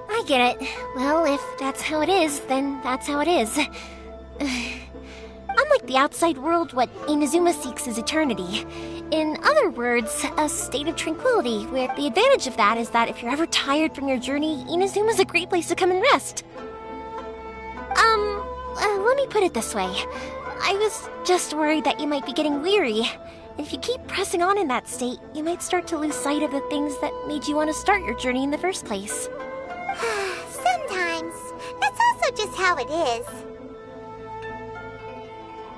I get it. Well, if that's how it is, then that's how it is. Unlike the outside world, what Inazuma seeks is eternity. In other words, a state of tranquility, where the advantage of that is that if you're ever tired from your journey, Inazuma's a great place to come and rest. Let me put it this way. I was just worried that you might be getting weary. If you keep pressing on in that state, you might start to lose sight of the things that made you want to start your journey in the first place. Sometimes. That's also just how it is.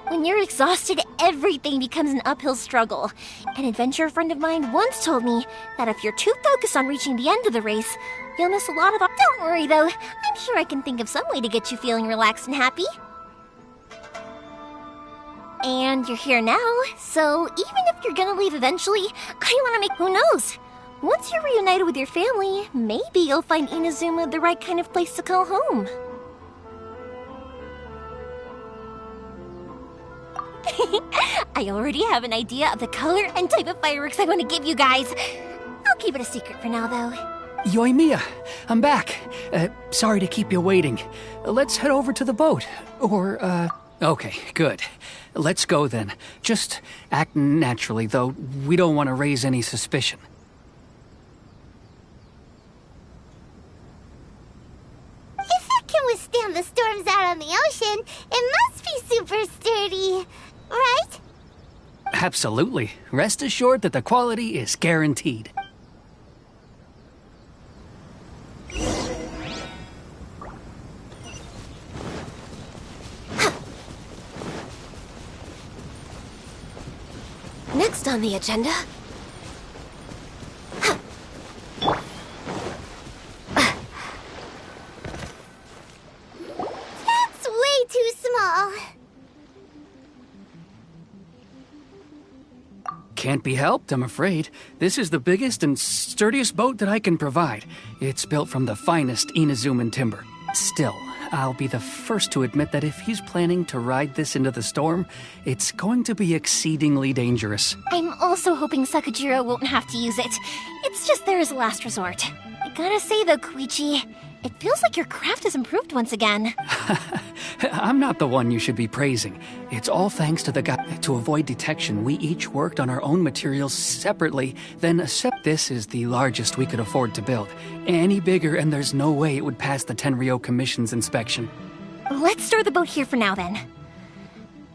When you're exhausted, everything becomes an uphill struggle. An adventurer friend of mine once told me that if you're too focused on reaching the end of the race, you'll miss a lot of... Don't worry, though. I'm sure I can think of some way to get you feeling relaxed and happy. And you're here now, so even if you're gonna leave eventually, I want to make... Who knows? Once you're reunited with your family, maybe you'll find Inazuma the right kind of place to call home. I already have an idea of the color and type of fireworks I want to give you guys. I'll keep it a secret for now, though. Yoimiya, I'm back. Sorry to keep you waiting. Let's head over to the boat. Or, okay, good. Let's go then. Just act naturally, though we don't want to raise any suspicion. If it can withstand the storms out on the ocean, it must be super sturdy, right? Absolutely. Rest assured that the quality is guaranteed. Next on the agenda... That's way too small. Can't be helped, I'm afraid. This is the biggest and sturdiest boat that I can provide. It's built from the finest Inazuman timber. Still, I'll be the first to admit that if he's planning to ride this into the storm, it's going to be exceedingly dangerous. I'm also hoping Sakujiro won't have to use it. It's just there as a last resort. I gotta say though, Koichi, it feels like your craft has improved once again. I'm not the one you should be praising. It's all thanks to the guy. To avoid detection, we each worked on our own materials separately, then this is the largest we could afford to build. Any bigger and there's no way it would pass the Tenryou Commission's inspection. Let's store the boat here for now then.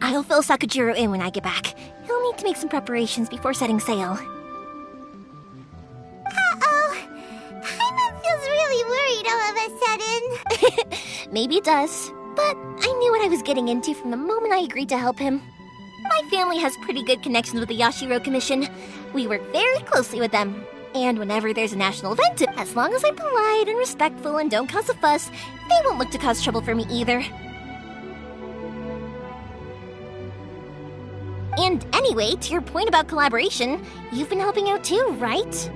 I'll fill Sakujiro in when I get back. He'll need to make some preparations before setting sail. Paimon feels really worried all of a sudden. Maybe it does, but I knew what I was getting into from the moment I agreed to help him. My family has pretty good connections with the Yashiro Commission. We work very closely with them. And whenever there's a national event, as long as I'm polite and respectful and don't cause a fuss, they won't look to cause trouble for me either. And anyway, to your point about collaboration, you've been helping out too, right?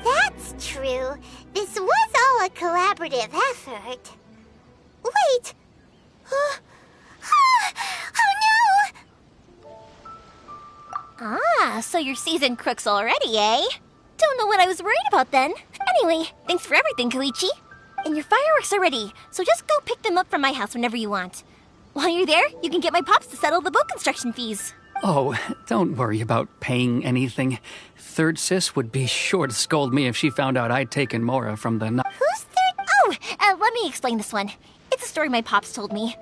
That's true. This was all a collaborative effort. Wait! Oh no! Ah, so you're seasoned crooks already, eh? Don't know what I was worried about then. Anyway, thanks for everything, Koichi. And your fireworks are ready, so just go pick them up from my house whenever you want. While you're there, you can get my pops to settle the boat construction fees. Oh, don't worry about paying anything. Third Sis would be sure to scold me if she found out I'd taken Mora from the... Who's Third? Oh, let me explain this one. It's a story my pops told me.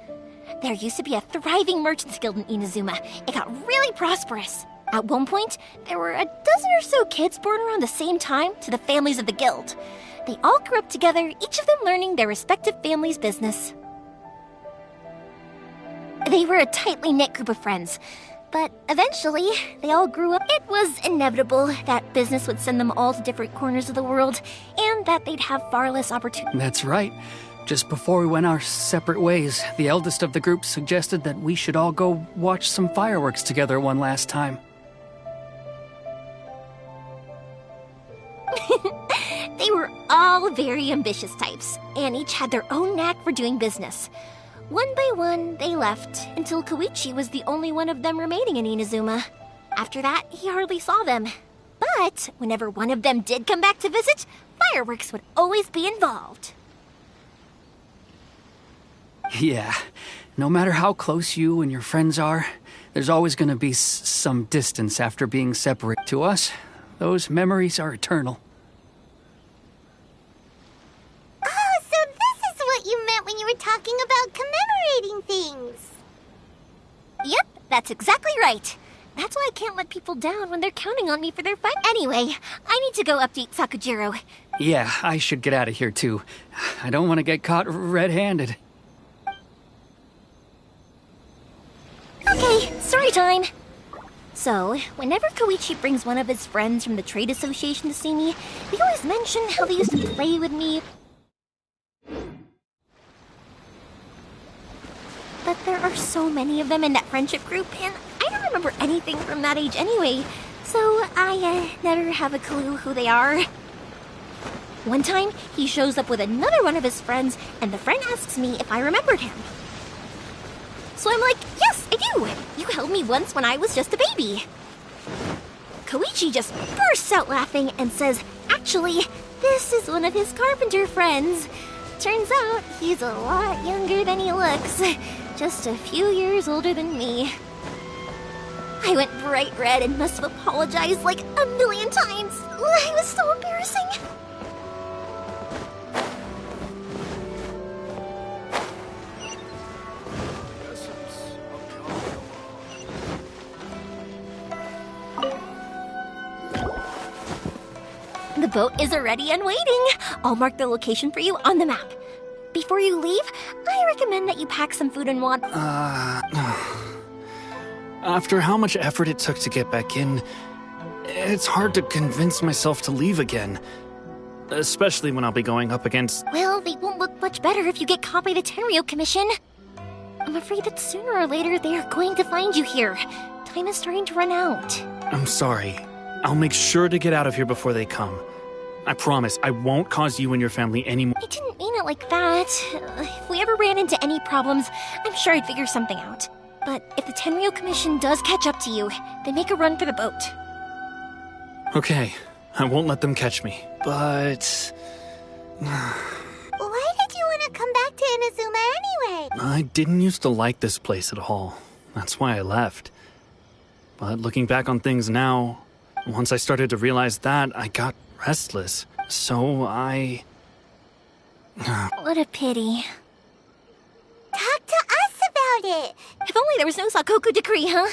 There used to be a thriving merchants guild in Inazuma. It got really prosperous. At one point, there were a dozen or so kids born around the same time to the families of the guild. They all grew up together, each of them learning their respective family's business. They were a tightly knit group of friends. But eventually, they all grew up. It was inevitable that business would send them all to different corners of the world, and that they'd have far less opportunity. That's right. Just before we went our separate ways, the eldest of the group suggested that we should all go watch some fireworks together one last time. They were all very ambitious types, and each had their own knack for doing business. One by one, they left, until Koichi was the only one of them remaining in Inazuma. After that, he hardly saw them. But whenever one of them did come back to visit, fireworks would always be involved. Yeah. No matter how close you and your friends are, there's always gonna be some distance after being separate. To us, those memories are eternal. Oh, so this is what you meant when you were talking about commemorating things. Yep, that's exactly right. That's why I can't let people down when they're counting on me for their fun. Anyway, I need to go update Sakujiro. Yeah, I should get out of here too. I don't want to get caught red-handed. Okay, story time. So, whenever Koichi brings one of his friends from the trade association to see me, they always mention how they used to play with me. But there are so many of them in that friendship group, and I don't remember anything from that age anyway, so I never have a clue who they are. One time, he shows up with another one of his friends, and the friend asks me if I remembered him. So I'm like, yes, I do! You held me once when I was just a baby. Koichi just bursts out laughing and says, actually, this is one of his carpenter friends. Turns out, he's a lot younger than he looks. Just a few years older than me. I went bright red and must have apologized like a million times. It was so embarrassing. The boat is ready and waiting. I'll mark the location for you on the map. Before you leave, I recommend that you pack some food and water. After how much effort it took to get back in, it's hard to convince myself to leave again. Especially when I'll be going up against... Well, they won't look much better if you get caught by the Tenryo Commission. I'm afraid that sooner or later they are going to find you here. Time is starting to run out. I'm sorry. I'll make sure to get out of here before they come. I promise, I won't cause you and your family any more. I didn't mean it like that. If we ever ran into any problems, I'm sure I'd figure something out. But if the Tenryo Commission does catch up to you, then make a run for the boat. Okay, I won't let them catch me, but... Why did you want to come back to Inazuma anyway? I didn't used to like this place at all. That's why I left. But looking back on things now, once I started to realize that, I got restless. So I... What a pity. Talk to us about it. If only there was no Sakoku decree, huh?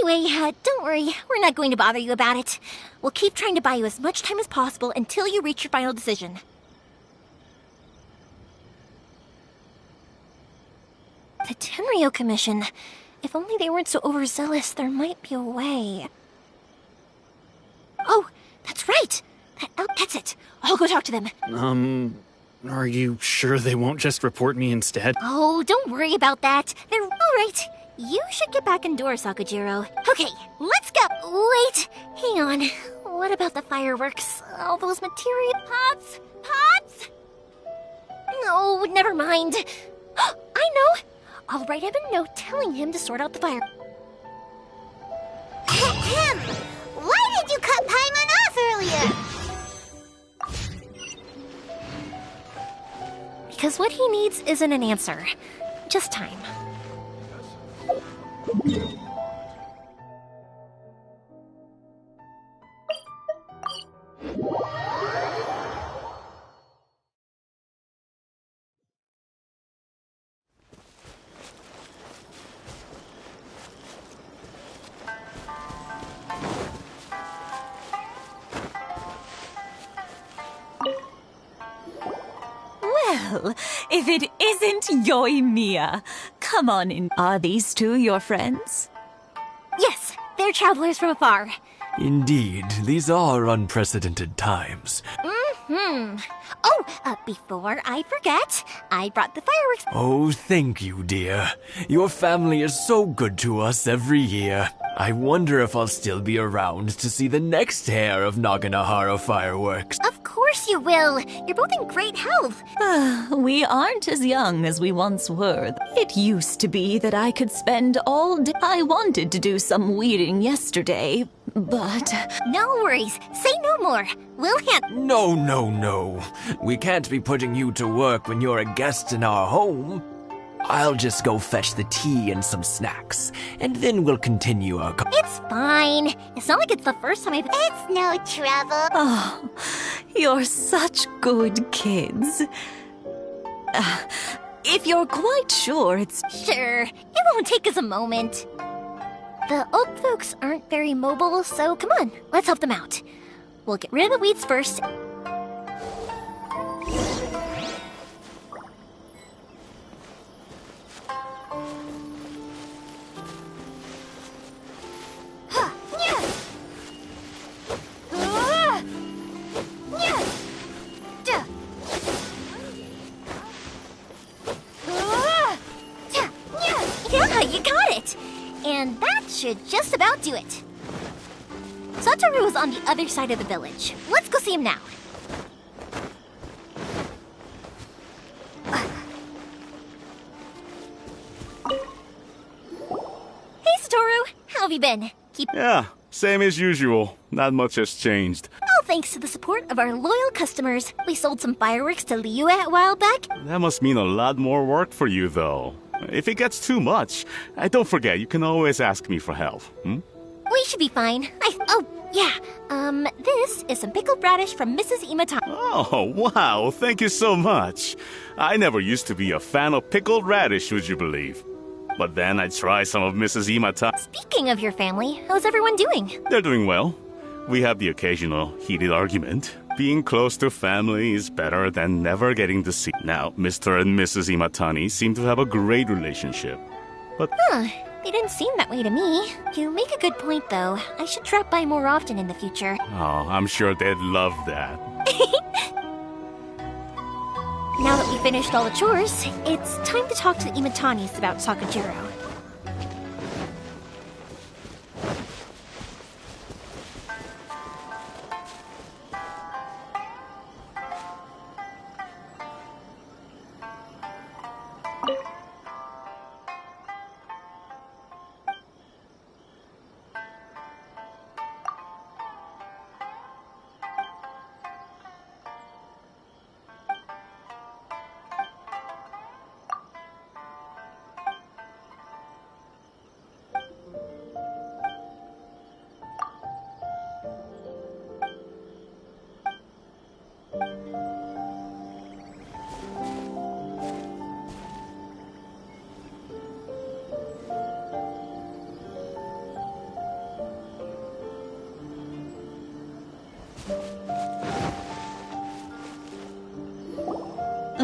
Anyway, don't worry. We're not going to bother you about it. We'll keep trying to buy you as much time as possible until you reach your final decision. The Tenryo Commission. If only they weren't so overzealous, there might be a way. Oh, that's right! That's it. I'll go talk to them. Are you sure they won't just report me instead? Oh, don't worry about that. They're alright. You should get back indoors, Sakujiro. Okay, let's go! Wait, hang on. What about the fireworks? All those material pots? Pots? No, never mind. I know! I'll write him a note telling him to sort out the fire. Why did you cut Paimon off earlier? Because what he needs isn't an answer. Just time. Well, if it isn't Yoimiya. Come on in. Are these two your friends? Yes, they're travelers from afar. Indeed, these are unprecedented times. Oh, before I forget, I brought the fireworks. Oh, thank you, dear. Your family is so good to us every year. I wonder if I'll still be around to see the next hair of Naganohara fireworks. Of course you will. You're both in great health. We aren't as young as we once were. It used to be that I could spend all day. I wanted to do some weeding yesterday, but... No worries. Say no more. We'll handle... No. We can't be putting you to work when you're a guest in our home. I'll just go fetch the tea and some snacks, and then we'll continue our It's fine. It's not like it's the first time I've... It's no trouble. Oh, you're such good kids. If you're quite sure it's... Sure, it won't take us a moment. The oak folks aren't very mobile, so come on, let's help them out. We'll get rid of the weeds first. Yeah, you got it! And that should just about do it. Satoru is on the other side of the village. Let's go see him now. Hey, Satoru! How have you been? Yeah, same as usual. Not much has changed. All thanks to the support of our loyal customers. We sold some fireworks to Liyue a while back. That must mean a lot more work for you, though. If it gets too much, don't forget, you can always ask me for help. We should be fine. Oh, yeah. This is some pickled radish from Mrs. Imatani. Oh, wow, thank you so much. I never used to be a fan of pickled radish, would you believe? But then I tried some of Mrs. Imatani. Speaking of your family, how's everyone doing? They're doing well. We have the occasional heated argument. Being close to family is better than never getting to see. Now, Mr. and Mrs. Imatani seem to have a great relationship. But... They didn't seem that way to me. You make a good point, though. I should drop by more often in the future. Oh, I'm sure they'd love that. Now that we finished all the chores, it's time to talk to the Imatanis about Sakujiro.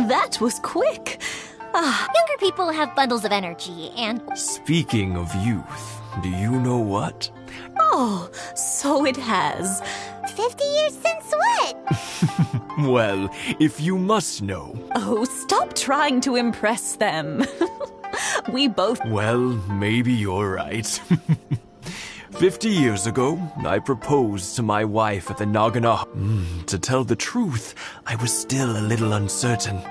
That was quick. Younger people have bundles of energy, and... Speaking of youth, do you know what? Oh, so it has. 50 years since what? Well, if you must know. Oh, stop trying to impress them. We both... Well, maybe you're right. 50 years ago, I proposed to my wife at the Nagana. To tell the truth, I was still a little uncertain.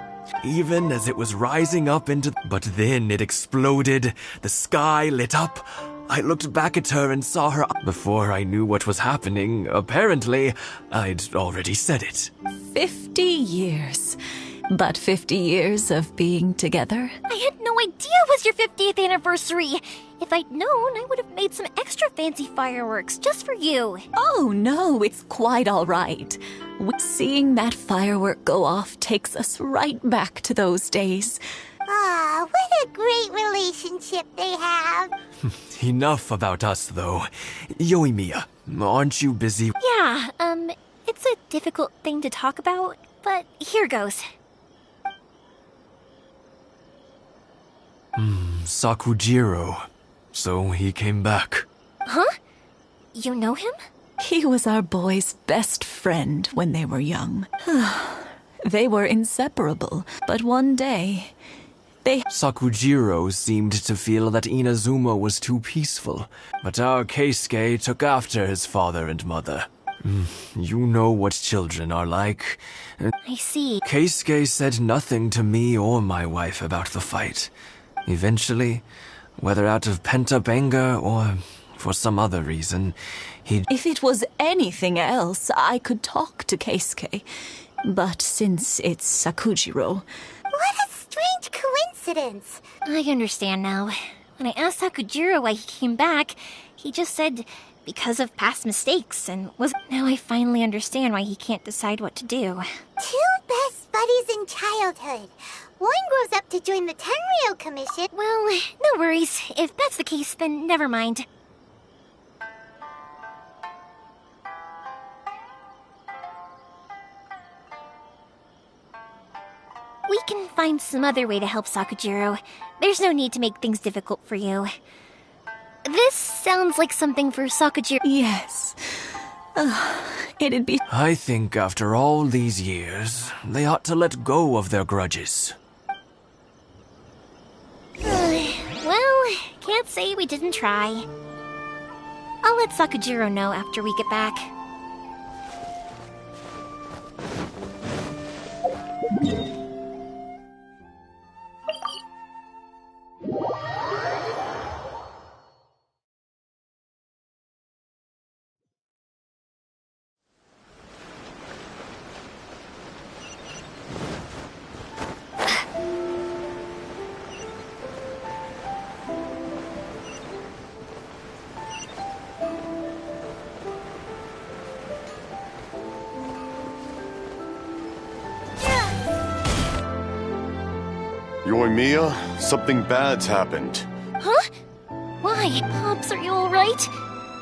Even as it was rising up into... But then it exploded. The sky lit up. I looked back at her and saw her. Before I knew what was happening, apparently, I'd already said it. 50 years. But 50 years of being together? I had no idea it was your 50th anniversary. If I'd known, I would have made some extra fancy fireworks just for you. Oh, no, it's quite all right. Seeing that firework go off takes us right back to those days. Ah, what a great relationship they have. Enough about us, though. Yoimiya, aren't you busy? Yeah, it's a difficult thing to talk about, but here goes. Sakujiro. So he came back. Huh? You know him? He was our boy's best friend when they were young. They were inseparable, but one day, Sakujiro seemed to feel that Inazuma was too peaceful, but our Keisuke took after his father and mother. You know what children are like. I see. Keisuke said nothing to me or my wife about the fight. Eventually, whether out of pent-up anger or for some other reason, If it was anything else, I could talk to Keisuke. But since it's Sakujiro... What a strange coincidence. accidents. I understand now. When I asked Sakujiro why he came back, he just said because of past mistakes and was. Now I finally understand why he can't decide what to do. Two best buddies in childhood. One grows up to join the Tenryou Commission. Well, no worries. If that's the case, then never mind. We can find some other way to help Sakujiro. There's no need to make things difficult for you. This sounds like something for Sakujiro. Yes. It'd be... I think after all these years, they ought to let go of their grudges. Well, can't say we didn't try. I'll let Sakujiro know after we get back. Yoimiya, something bad's happened. Huh? Why? Pops, are you alright?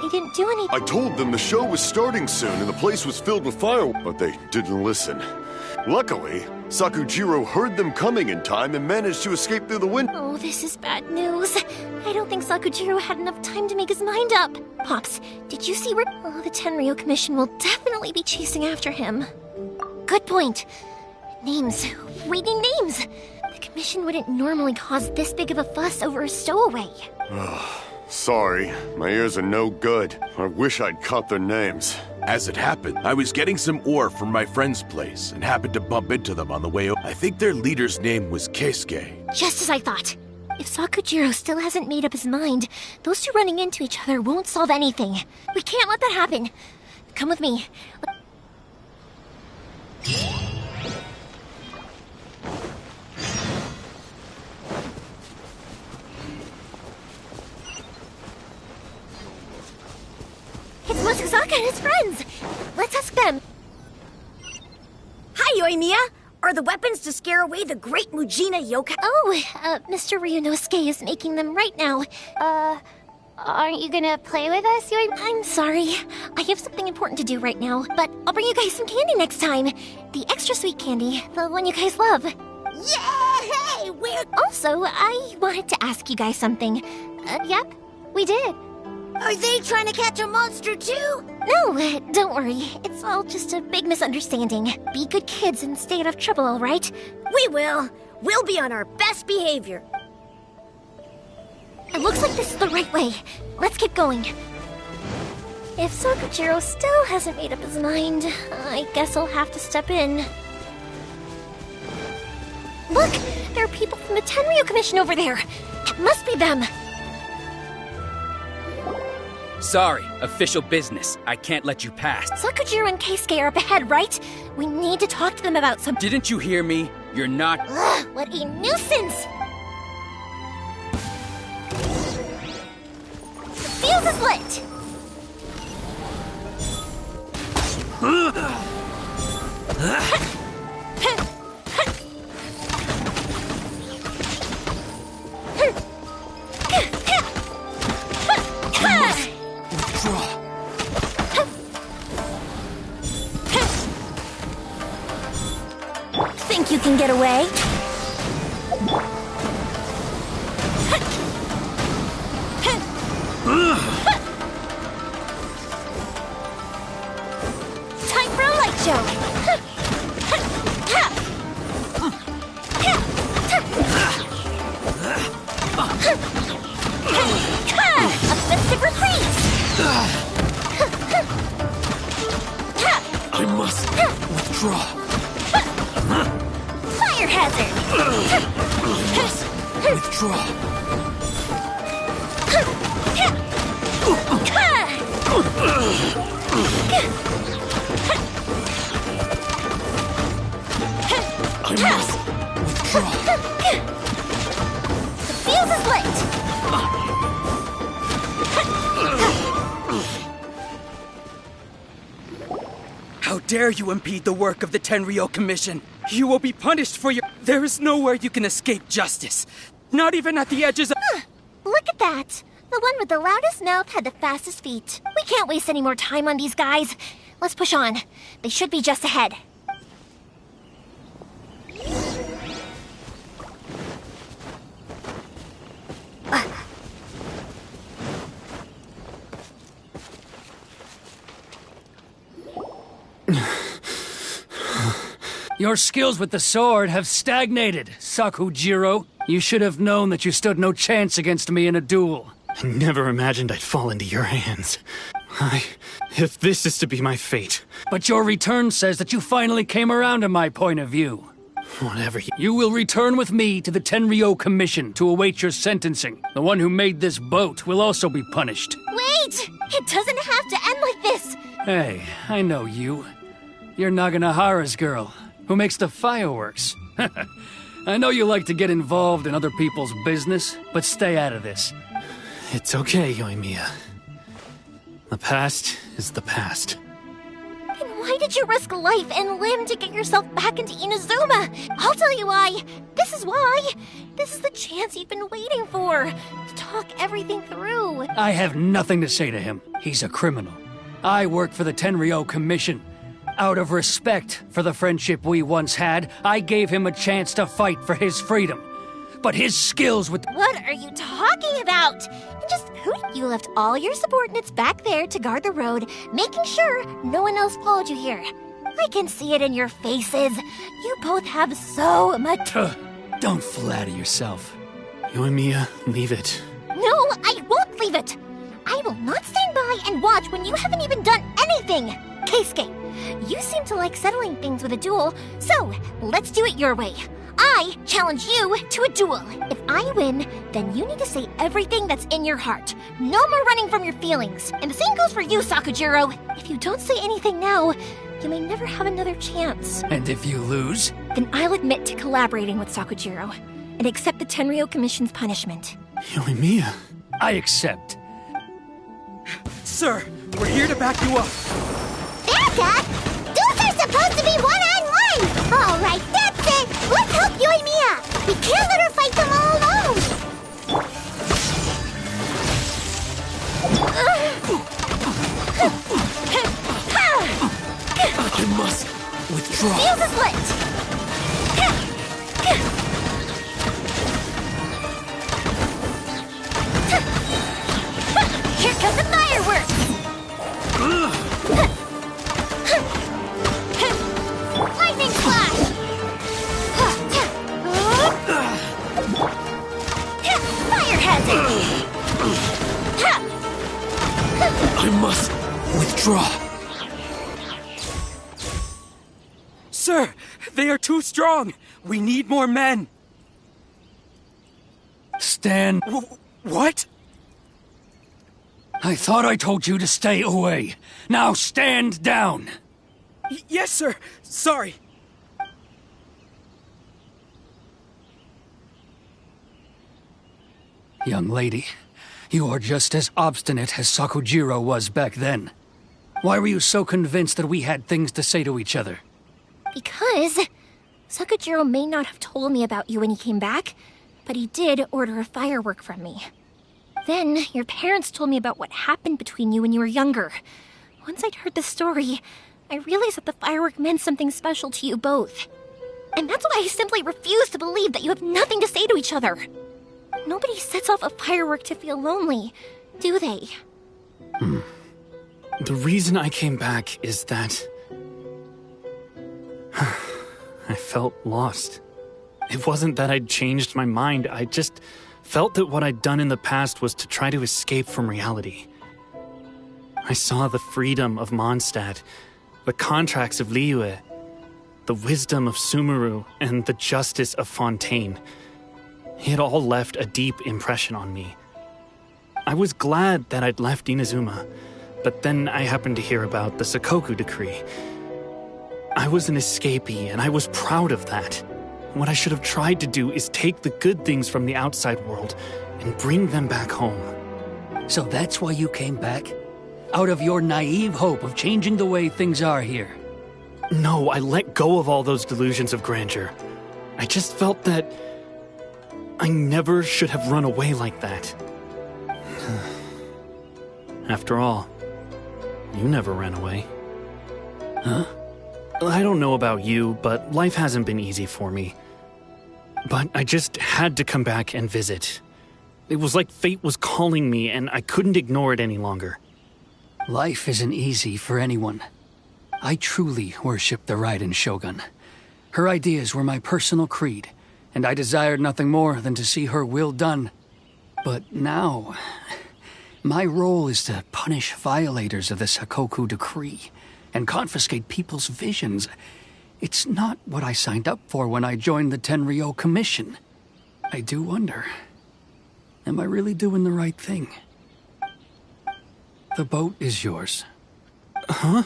They didn't do anything. I told them the show was starting soon and the place was filled with fireworks, but they didn't listen. Luckily, Sakujiro heard them coming in time and managed to escape through the window. Oh, this is bad news. I don't think Sakujiro had enough time to make his mind up. Pops, did you see where... Oh, the Tenryou Commission will definitely be chasing after him. Good point. Names. We need names. The Commission wouldn't normally cause this big of a fuss over a stowaway. Sorry, my ears are no good. I wish I'd caught their names. As it happened, I was getting some ore from my friend's place and happened to bump into them on the way over. I think their leader's name was Keisuke. Just as I thought. If Sakujiro still hasn't made up his mind, those two running into each other won't solve anything. We can't let that happen. Come with me. It's Masazaka and his friends! Let's ask them! Hi, Yoimiya! Are the weapons to scare away the great Mujina yokai? Oh, Mr. Ryunosuke is making them right now. Aren't you gonna play with us, Yoimiya? I'm sorry. I have something important to do right now, but I'll bring you guys some candy next time. The extra sweet candy, the one you guys love. Yay! We're... Also, I wanted to ask you guys something. Yep, we did. Are they trying to catch a monster too? No, don't worry. It's all just a big misunderstanding. Be good kids and stay out of trouble, all right? We will. We'll be on our best behavior. It looks like this is the right way. Let's keep going. If Sakujiro still hasn't made up his mind, I guess I'll have to step in. Look! There are people from the Tenryou Commission over there! It must be them! Sorry, official business. I can't let you pass. Sakujiro and Keisuke are up ahead, right? We need to talk to them about some... Didn't you hear me? You're not... Ugh, what a nuisance! The fuse is lit! Think you can get away? Time for a light show! A festive reprise! I must withdraw. Fire hazard! dare you impede the work of the Tenryou Commission? You will be punished for your... There is nowhere you can escape justice. Not even at the edges of... Look at that! The one with the loudest mouth had the fastest feet. We can't waste any more time on these guys. Let's push on. They should be just ahead. Your skills with the sword have stagnated, Sakujiro. You should have known that you stood no chance against me in a duel. I never imagined I'd fall into your hands. If this is to be my fate... But your return says that you finally came around to my point of view. Whatever you will return with me to the Tenryou Commission to await your sentencing. The one who made this boat will also be punished. Wait! It doesn't have to end like this! Hey, I know you. You're Naganohara's girl, who makes the fireworks. I know you like to get involved in other people's business, but stay out of this. It's okay, Yoimiya. The past is the past. Then why did you risk life and limb to get yourself back into Inazuma? I'll tell you why. This is why. This is the chance you've been waiting for. To talk everything through. I have nothing to say to him. He's a criminal. I work for the Tenryou Commission. Out of respect for the friendship we once had, I gave him a chance to fight for his freedom. But his skills with... What are you talking about? Just who? You left all your subordinates back there to guard the road, making sure no one else followed you here. I can see it in your faces. You both have so much... Don't flatter yourself. Yoimiya, leave it. No, I won't leave it. I will not stand by and watch when you haven't even done anything. Keisuke, you seem to like settling things with a duel, so let's do it your way. I challenge you to a duel. If I win, then you need to say everything that's in your heart. No more running from your feelings. And the same goes for you, Sakujiro. If you don't say anything now, you may never have another chance. And if you lose? Then I'll admit to collaborating with Sakujiro and accept the Tenryou Commission's punishment. Yoimiya. I accept. Sir, we're here to back you up. Backup? Duels are supposed to be one-on-one! All right, that's it! Let's help Yoimiya! We can't let her fight them all alone! I must withdraw. Fuse is lit! Here comes the fireworks! Lightning flash! Fire hazard! I must withdraw. Sir, they are too strong. We need more men. Stand. What? I thought I told you to stay away. Now stand down. Yes, sir. Sorry. Young lady, you are just as obstinate as Sakujiro was back then. Why were you so convinced that we had things to say to each other? Because Sakujiro may not have told me about you when he came back, but he did order a firework from me. Then, your parents told me about what happened between you when you were younger. Once I'd heard the story, I realized that the firework meant something special to you both. And that's why I simply refuse to believe that you have nothing to say to each other. Nobody sets off a firework to feel lonely, do they? The reason I came back is that... I felt lost. It wasn't that I'd changed my mind, I just felt that what I'd done in the past was to try to escape from reality. I saw the freedom of Mondstadt, the contracts of Liyue, the wisdom of Sumeru, and the justice of Fontaine. It all left a deep impression on me. I was glad that I'd left Inazuma, but then I happened to hear about the Sakoku decree. I was an escapee, and I was proud of that. What I should have tried to do is take the good things from the outside world and bring them back home. So that's why you came back? Out of your naive hope of changing the way things are here? No, I let go of all those delusions of grandeur. I just felt that I never should have run away like that. After all, you never ran away. Huh? I don't know about you, but life hasn't been easy for me. But I just had to come back and visit. It was like fate was calling me, and I couldn't ignore it any longer. Life isn't easy for anyone. I truly worship the Raiden Shogun. Her ideas were my personal creed, and I desired nothing more than to see her will done. But now, my role is to punish violators of the Sakoku decree and confiscate people's visions. It's not what I signed up for when I joined the Tenryo Commission. I do wonder, am I really doing the right thing? The boat is yours. Huh?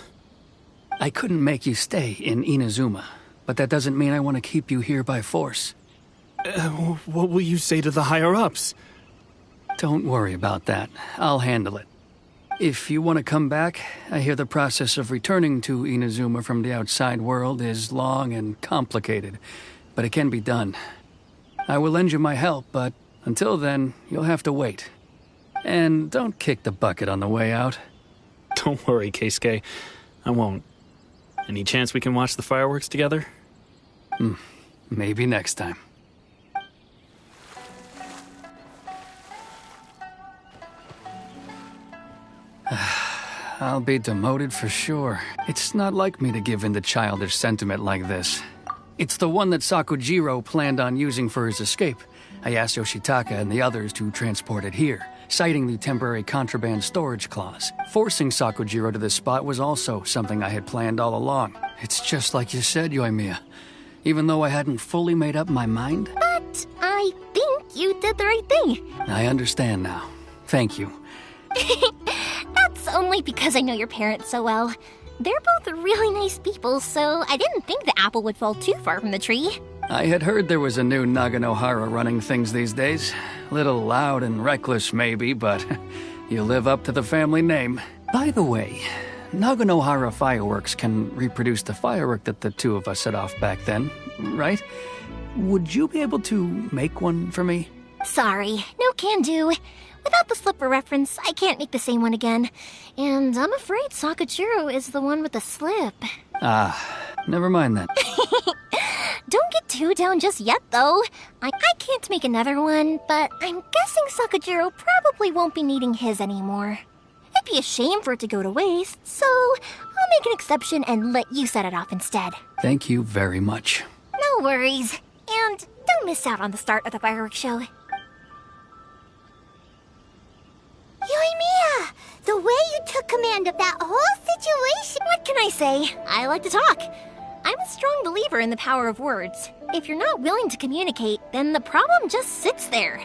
I couldn't make you stay in Inazuma, but that doesn't mean I want to keep you here by force. What will you say to the higher-ups? Don't worry about that. I'll handle it. If you want to come back, I hear the process of returning to Inazuma from the outside world is long and complicated, but it can be done. I will lend you my help, but until then, you'll have to wait. And don't kick the bucket on the way out. Don't worry, Keisuke. I won't. Any chance we can watch the fireworks together? Maybe next time. I'll be demoted for sure. It's not like me to give in to childish sentiment like this. It's the one that Sakujiro planned on using for his escape. I asked Yoshitaka and the others to transport it here, citing the temporary contraband storage clause. Forcing Sakujiro to this spot was also something I had planned all along. It's just like you said, Yoimiya. Even though I hadn't fully made up my mind. But I think you did the right thing. I understand now. Thank you. That's only because I know your parents so well. They're both really nice people, so I didn't think the apple would fall too far from the tree. I had heard there was a new Naganohara running things these days. Little loud and reckless, maybe, but you live up to the family name. By the way, Naganohara fireworks can reproduce the firework that the two of us set off back then, right? Would you be able to make one for me? Sorry, no can do. Without the slipper reference, I can't make the same one again. And I'm afraid Sakujiro is the one with the slip. Never mind then. Don't get too down just yet, though. I can't make another one, but I'm guessing Sakujiro probably won't be needing his anymore. It'd be a shame for it to go to waste, so I'll make an exception and let you set it off instead. Thank you very much. No worries. And don't miss out on the start of the fireworks show. Yoimiya! The way you took command of that whole situation... What can I say? I like to talk. I'm a strong believer in the power of words. If you're not willing to communicate, then the problem just sits there.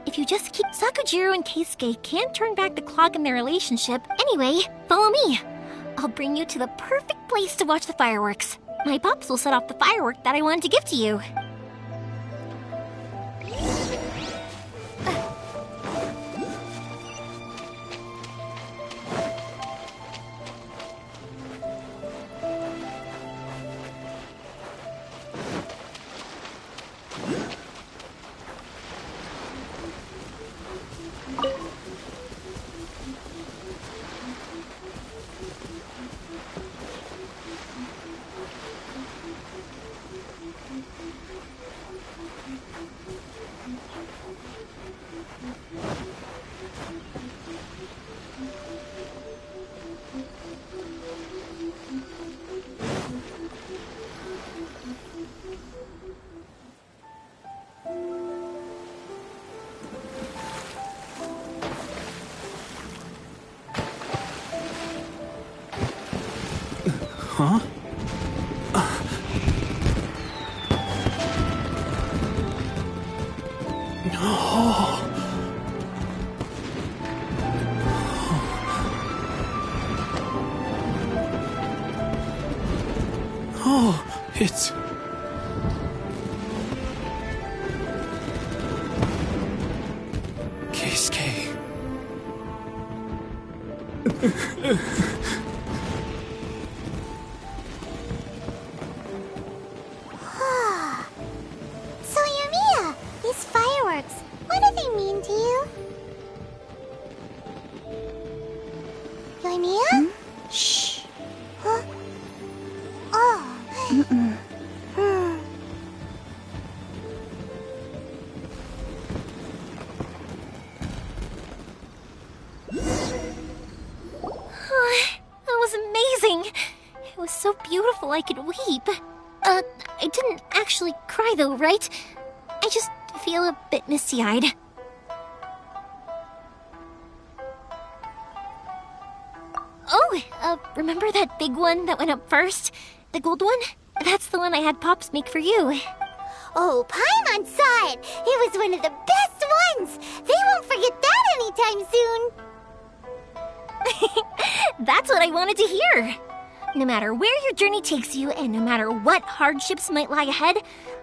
If you just keep... Sakujiro and Keisuke can't turn back the clock in their relationship. Anyway, follow me. I'll bring you to the perfect place to watch the fireworks. My pops will set off the firework that I wanted to give to you. Huh? Oh, it's... Keisuke. Yoimiya? Shh. Huh? Oh. That was amazing. It was so beautiful I could weep. I didn't actually cry though, right? I just feel a bit misty-eyed. Oh, remember that big one that went up first? The gold one? That's the one I had Pops make for you. Oh, Paimon saw it! It was one of the best ones! They won't forget that anytime soon! That's what I wanted to hear! No matter where your journey takes you, and no matter what hardships might lie ahead,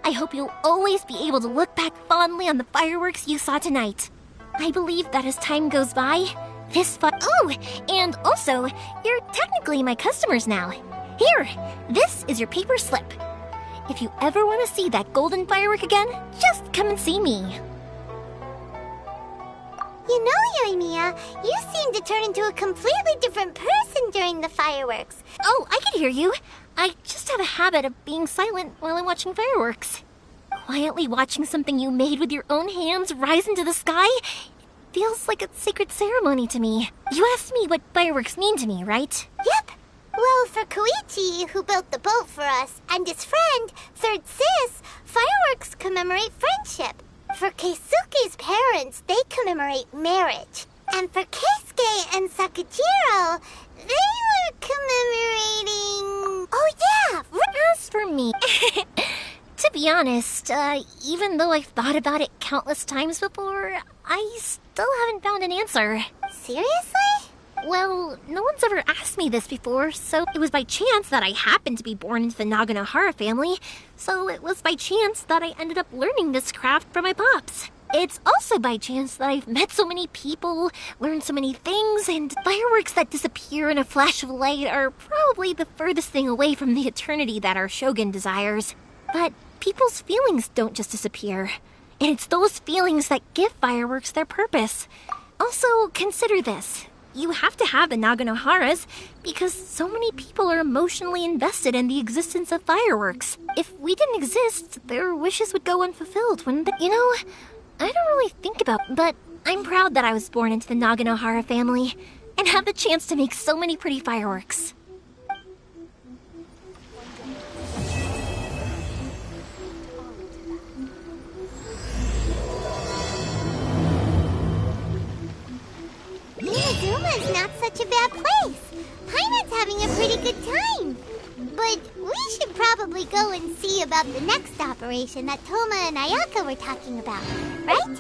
I hope you'll always be able to look back fondly on the fireworks you saw tonight. I believe that as time goes by, Oh, and also, you're technically my customers now. Here, this is your paper slip. If you ever want to see that golden firework again, just come and see me. You know, Yoimiya, you seem to turn into a completely different person during the fireworks. Oh, I can hear you. I just have a habit of being silent while I'm watching fireworks. Quietly watching something you made with your own hands rise into the sky feels like a sacred ceremony to me. You asked me what fireworks mean to me, right? Yep. Well, for Koichi, who built the boat for us, and his friend, Third Sis, fireworks commemorate friendship. For Keisuke's parents, they commemorate marriage. And for Keisuke and Sakujiro, they were commemorating... Oh yeah! As for me... To be honest, even though I've thought about it countless times before, I still haven't found an answer. Seriously? Well, no one's ever asked me this before, so it was by chance that I happened to be born into the Naganohara family, so it was by chance that I ended up learning this craft from my pops. It's also by chance that I've met so many people, learned so many things, and fireworks that disappear in a flash of light are probably the furthest thing away from the eternity that our shogun desires. But people's feelings don't just disappear, and it's those feelings that give fireworks their purpose. Also, consider this. You have to have the Naganoharas because so many people are emotionally invested in the existence of fireworks. If we didn't exist, their wishes would go unfulfilled, wouldn't they? You know, I don't really think about it, but I'm proud that I was born into the Naganohara family and have the chance to make so many pretty fireworks. Inazuma's not such a bad place. Paimon's having a pretty good time. But we should probably go and see about the next operation that Toma and Ayaka were talking about, right?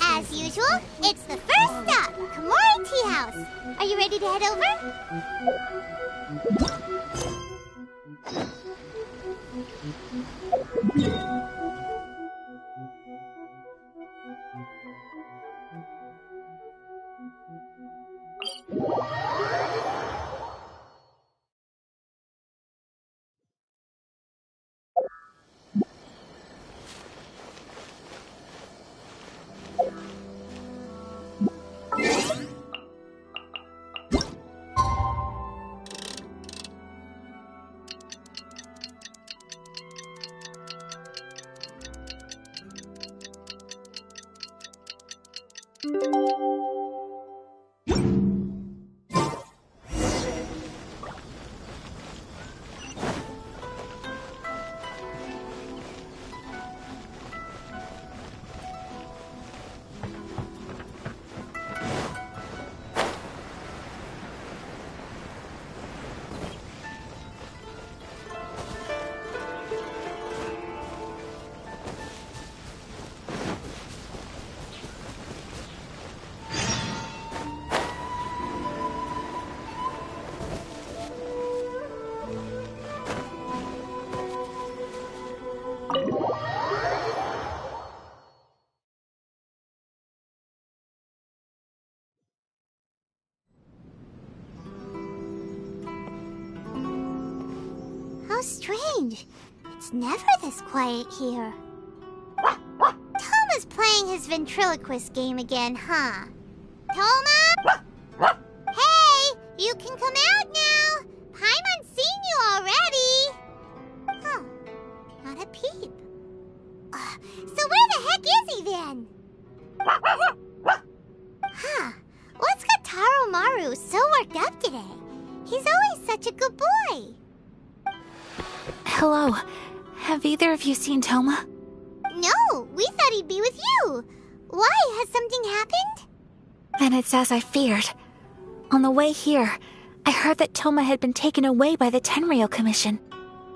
As usual, it's the first stop, Komori Tea House. Are you ready to head over? How strange. It's never this quiet here. Toma's playing his ventriloquist game again, huh? Toma? Hey, you can come out now. Paimon's seen you already. Huh, not a peep. So where the heck is he then? Huh, what's got Taro Maru so worked up today? He's always such a good boy. Hello. Have either of you seen Toma? No, we thought he'd be with you. Why? Has something happened? Then it's as I feared. On the way here, I heard that Toma had been taken away by the Tenryou Commission.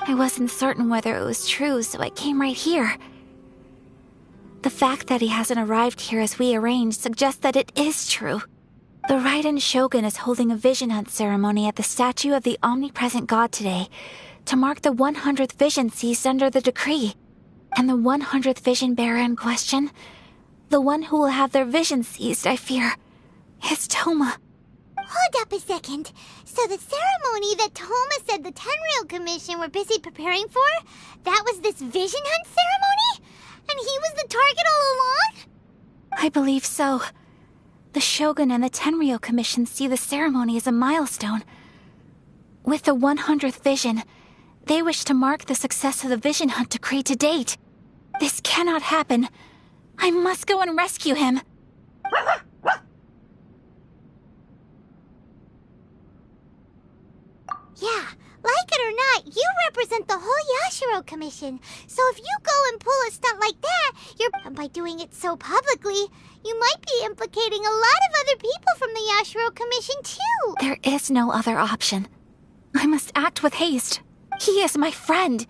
I wasn't certain whether it was true, so I came right here. The fact that he hasn't arrived here as we arranged suggests that it is true. The Raiden Shogun is holding a vision hunt ceremony at the statue of the omnipresent god today, to mark the 100th vision seized under the decree. And the 100th vision bearer in question, the one who will have their vision seized, I fear, is Toma. Hold up a second. So the ceremony that Toma said the Tenryou Commission were busy preparing for, that was this vision hunt ceremony? And he was the target all along? I believe so. The Shogun and the Tenryou Commission see the ceremony as a milestone. With the 100th vision, they wish to mark the success of the vision hunt decree to date. This cannot happen. I must go and rescue him. Yeah, like it or not, you represent the whole Yashiro Commission. So if you go and pull a stunt like that, and by doing it so publicly, you might be implicating a lot of other people from the Yashiro Commission too. There is no other option. I must act with haste. He is my friend.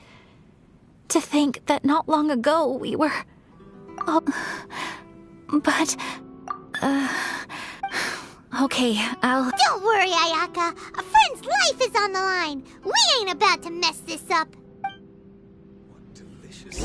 To think that not long ago we were... Oh... But... Okay, I'll... Don't worry, Ayaka. A friend's life is on the line. We ain't about to mess this up. What delicious...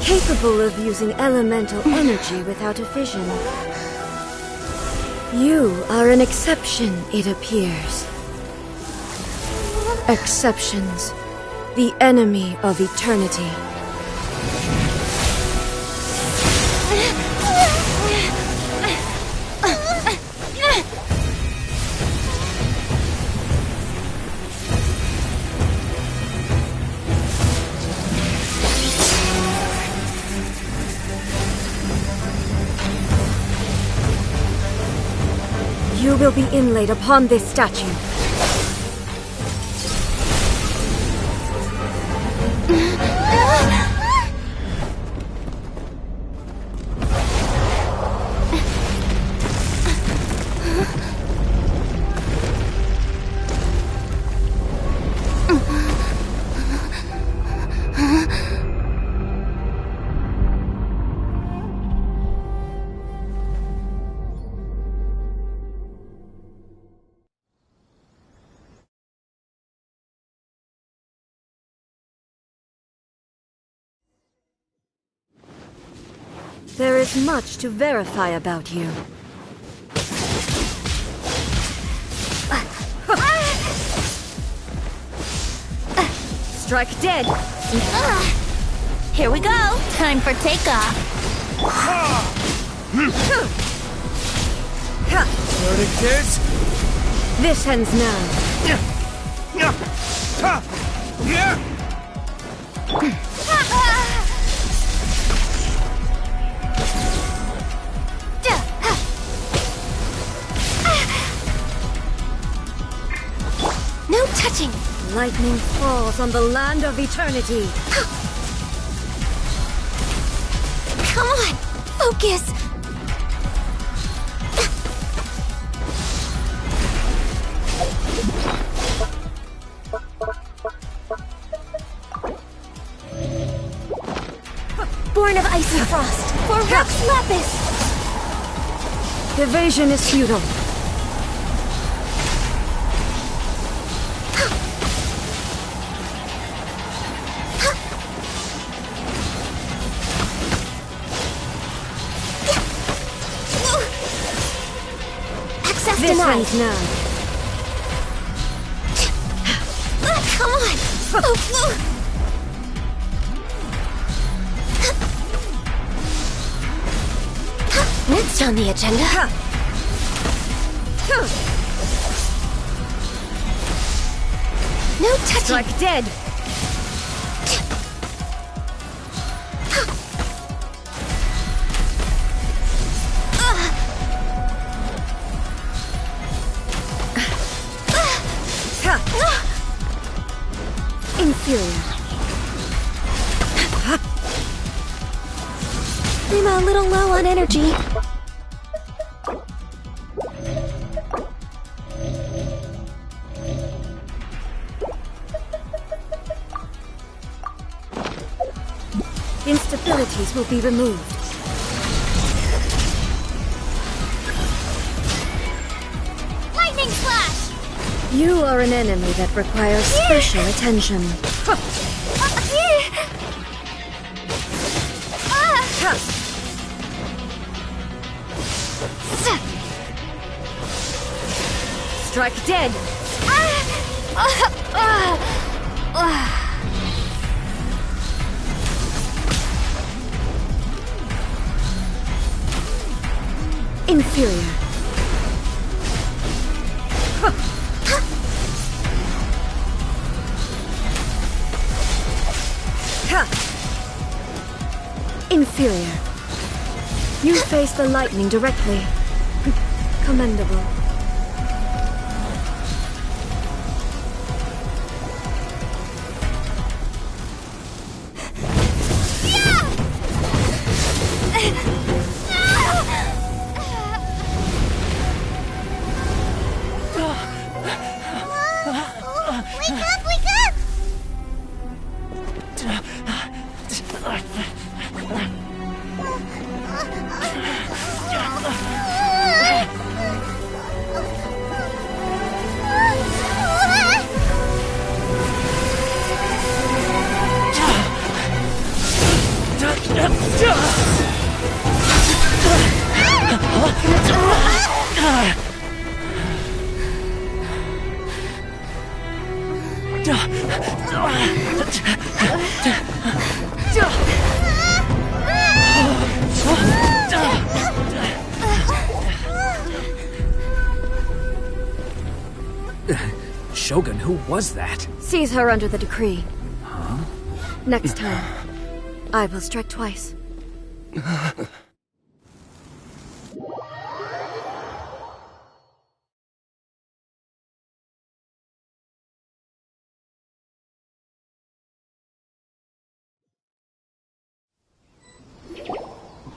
Capable of using elemental energy without a fission. You are an exception, it appears. Exceptions. The enemy of eternity. You will be inlaid upon this statue. There is much to verify about you. Strike dead! Here we go! Time for takeoff! Heard it, kids? This ends now. No touching! Lightning falls on the land of eternity. Come on! Focus! Born of ice and frost, for Rux Lapis! Evasion is futile. Access This denied! ends now. Come on! Next on the agenda. No touching. Strike dead. Inferior. I'm a little low on energy. Instabilities will be removed. Lightning slash! You are an enemy that requires special attention. Strike dead! Inferior. Inferior. You face the lightning directly. Commendable. Shogun, who was that? Seize her under the decree. Huh? Next time, I will strike twice.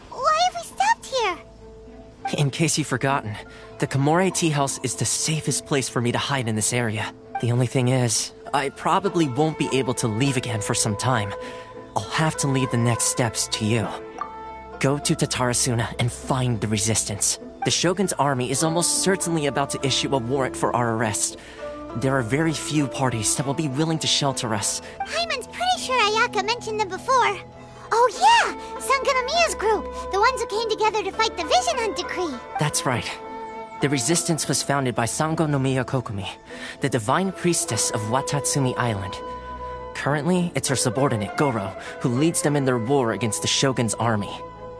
Why have we stopped here? In case you've forgotten, the Komore tea house is the safest place for me to hide in this area. The only thing is, I probably won't be able to leave again for some time. I'll have to leave the next steps to you. Go to Tatarasuna and find the resistance. The Shogun's army is almost certainly about to issue a warrant for our arrest. There are very few parties that will be willing to shelter us. Hyman's pretty sure Ayaka mentioned them before. Oh yeah! Sangonomiya's group! The ones who came together to fight the Vision Hunt Decree! That's right. The resistance was founded by Sangonomiya Kokumi, the divine priestess of Watatsumi Island. Currently, it's her subordinate, Goro, who leads them in their war against the Shogun's army.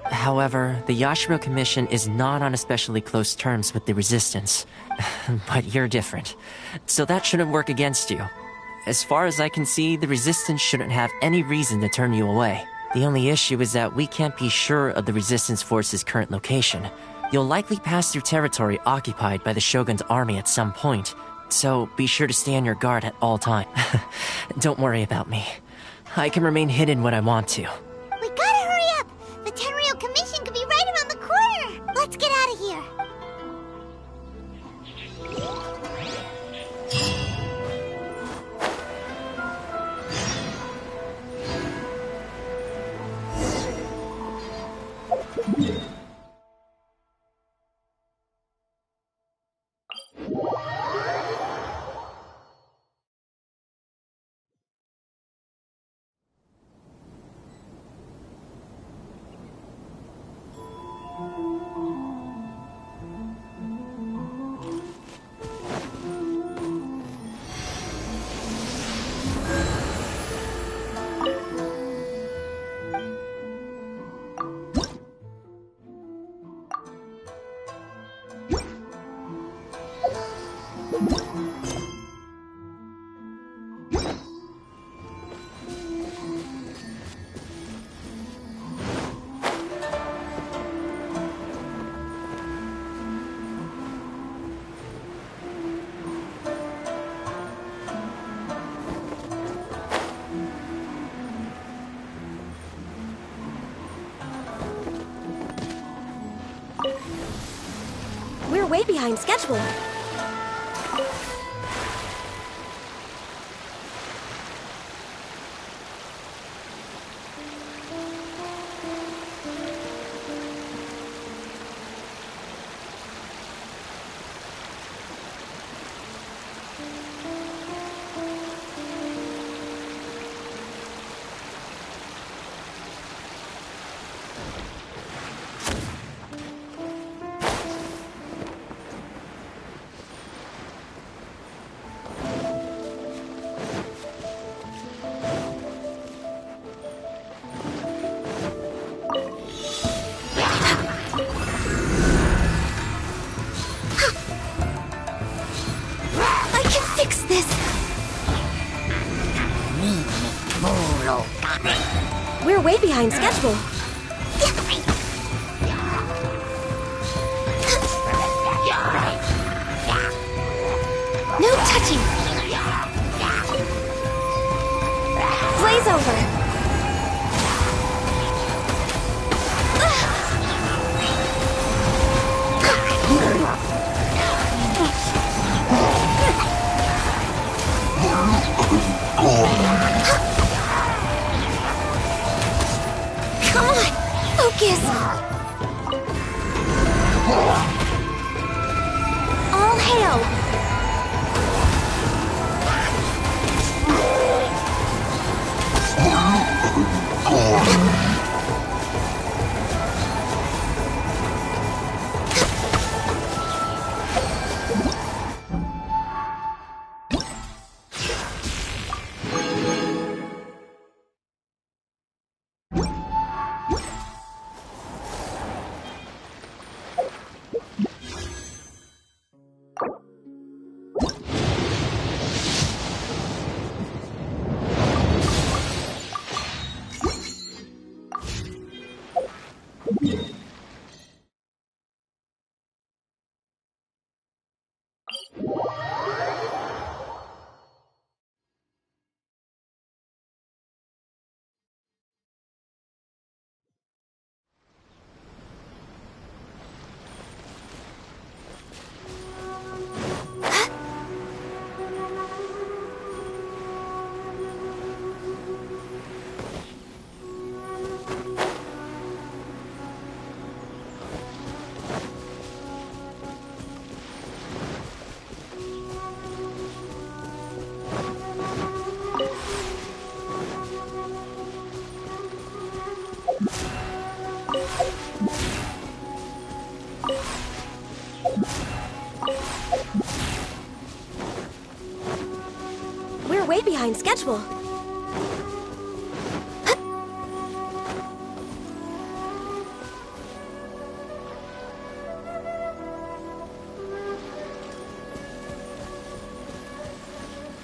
However, the Yashiro Commission is not on especially close terms with the resistance. But you're different. So that shouldn't work against you. As far as I can see, the resistance shouldn't have any reason to turn you away. The only issue is that we can't be sure of the resistance force's current location. You'll likely pass through territory occupied by the Shogun's army at some point, so be sure to stay on your guard at all times. Don't worry about me. I can remain hidden when I want to. We gotta hurry up! The Tenryou Commission could be right around the corner! Let's get out of here! We're way behind schedule. We're way behind schedule. No touching. Blaze over. Come on, focus. All hail. behind schedule.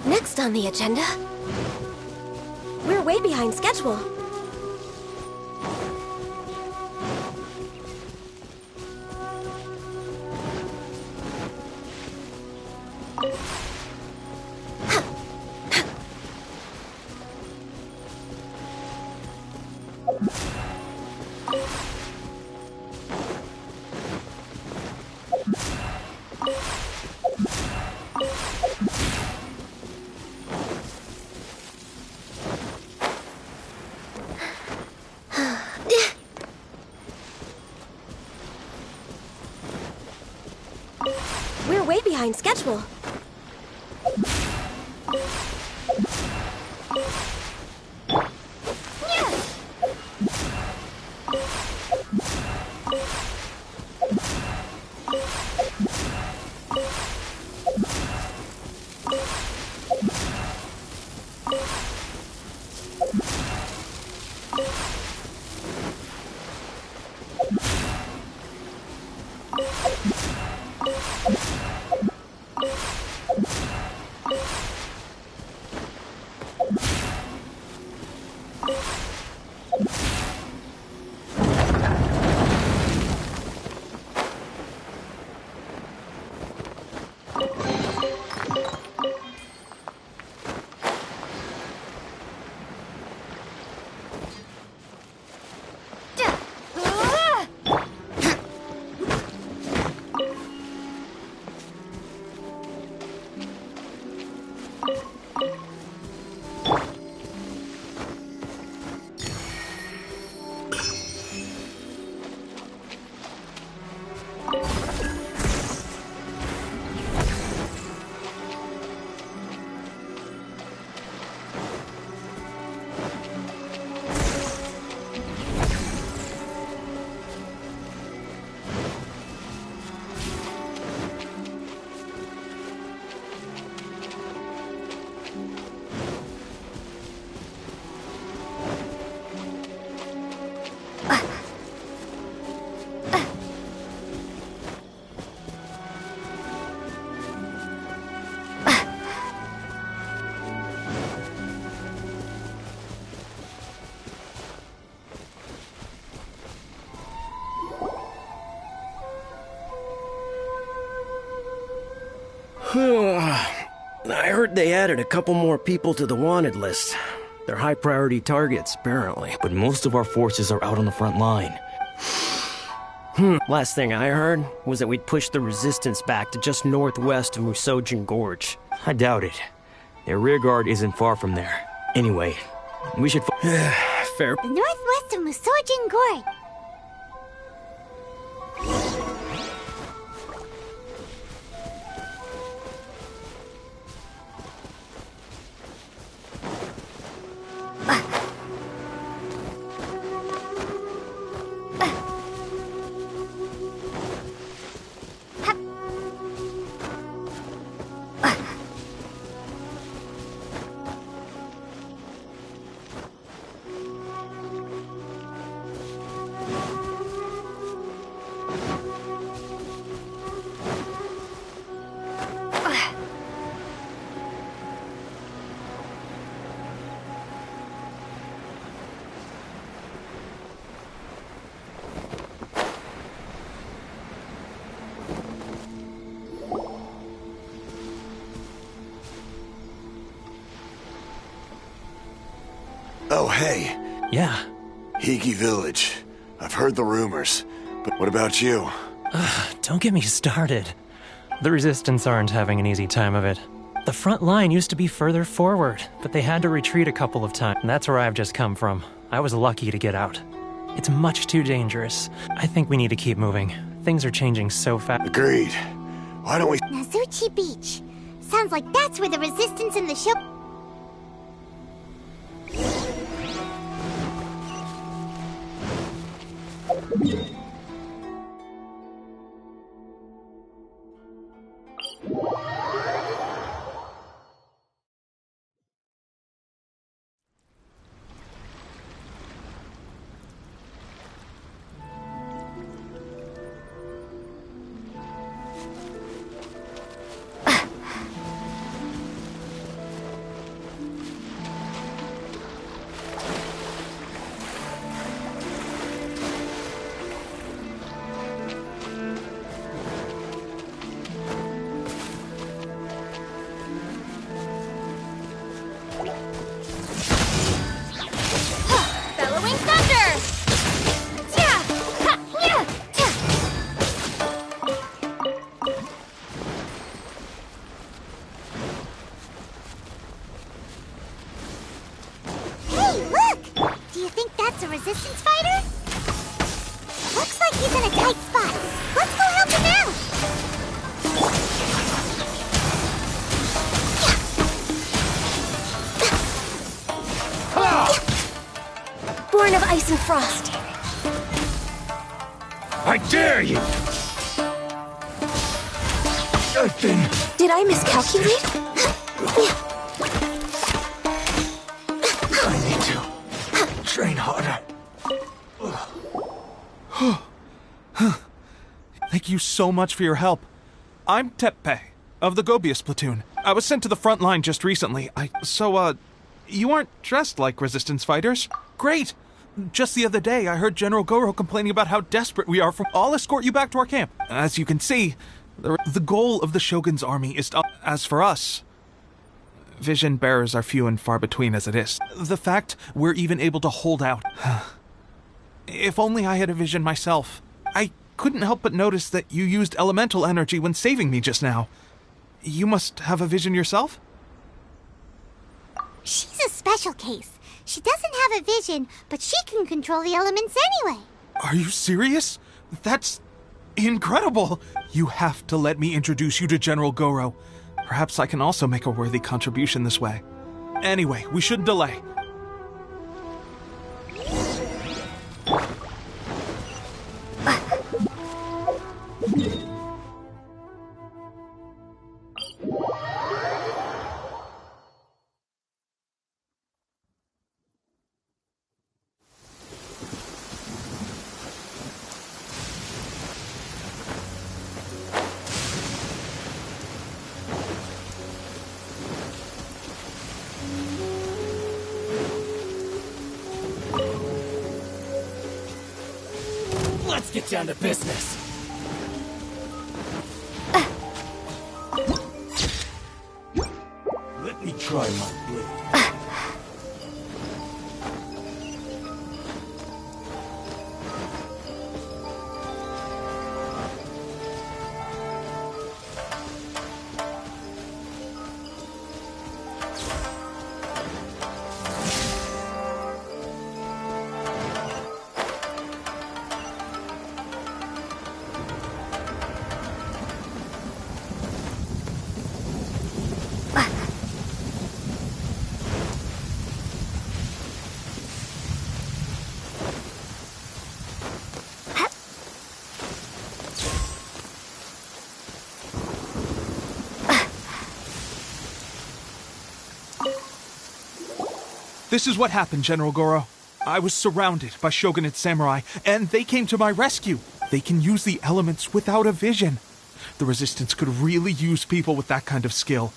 Next on the agenda, we're way behind schedule. We're way behind schedule. I heard they added a couple more people to the wanted list. They're high priority targets, apparently. But most of our forces are out on the front line. Last thing I heard was that we'd pushed the resistance back to just northwest of Musojin Gorge. I doubt it. Their rear guard isn't far from there. Anyway, we should... Fair. Northwest of Musojin Gorge. Oh, hey. Yeah. Higi Village. I've heard the rumors. But what about you? Don't get me started. The Resistance aren't having an easy time of it. The front line used to be further forward, but they had to retreat a couple of times. That's where I've just come from. I was lucky to get out. It's much too dangerous. I think we need to keep moving. Things are changing so fast. Agreed. Why don't we... Nazuchi Beach. Sounds like that's where the Resistance and the show... Frost. I dare you! I've been... Did I miscalculate? I need to train harder. Thank you so much for your help. I'm Teppei, of the Gobius platoon. I was sent to the front line just recently. You aren't dressed like resistance fighters? Great! Just the other day, I heard General Goro complaining about how desperate we are for... I'll escort you back to our camp. As you can see, the goal of the Shogun's army is to... As for us, vision bearers are few and far between as it is. The fact we're even able to hold out... If only I had a vision myself. I couldn't help but notice that you used elemental energy when saving me just now. You must have a vision yourself? She's a special case. She doesn't have a vision, but she can control the elements anyway. Are you serious? That's incredible! You have to let me introduce you to General Goro. Perhaps I can also make a worthy contribution this way. Anyway, we shouldn't delay. Let's get down to business. Let me try my blade. This is what happened, General Goro. I was surrounded by Shogunate samurai, and they came to my rescue. They can use the elements without a vision. The Resistance could really use people with that kind of skill.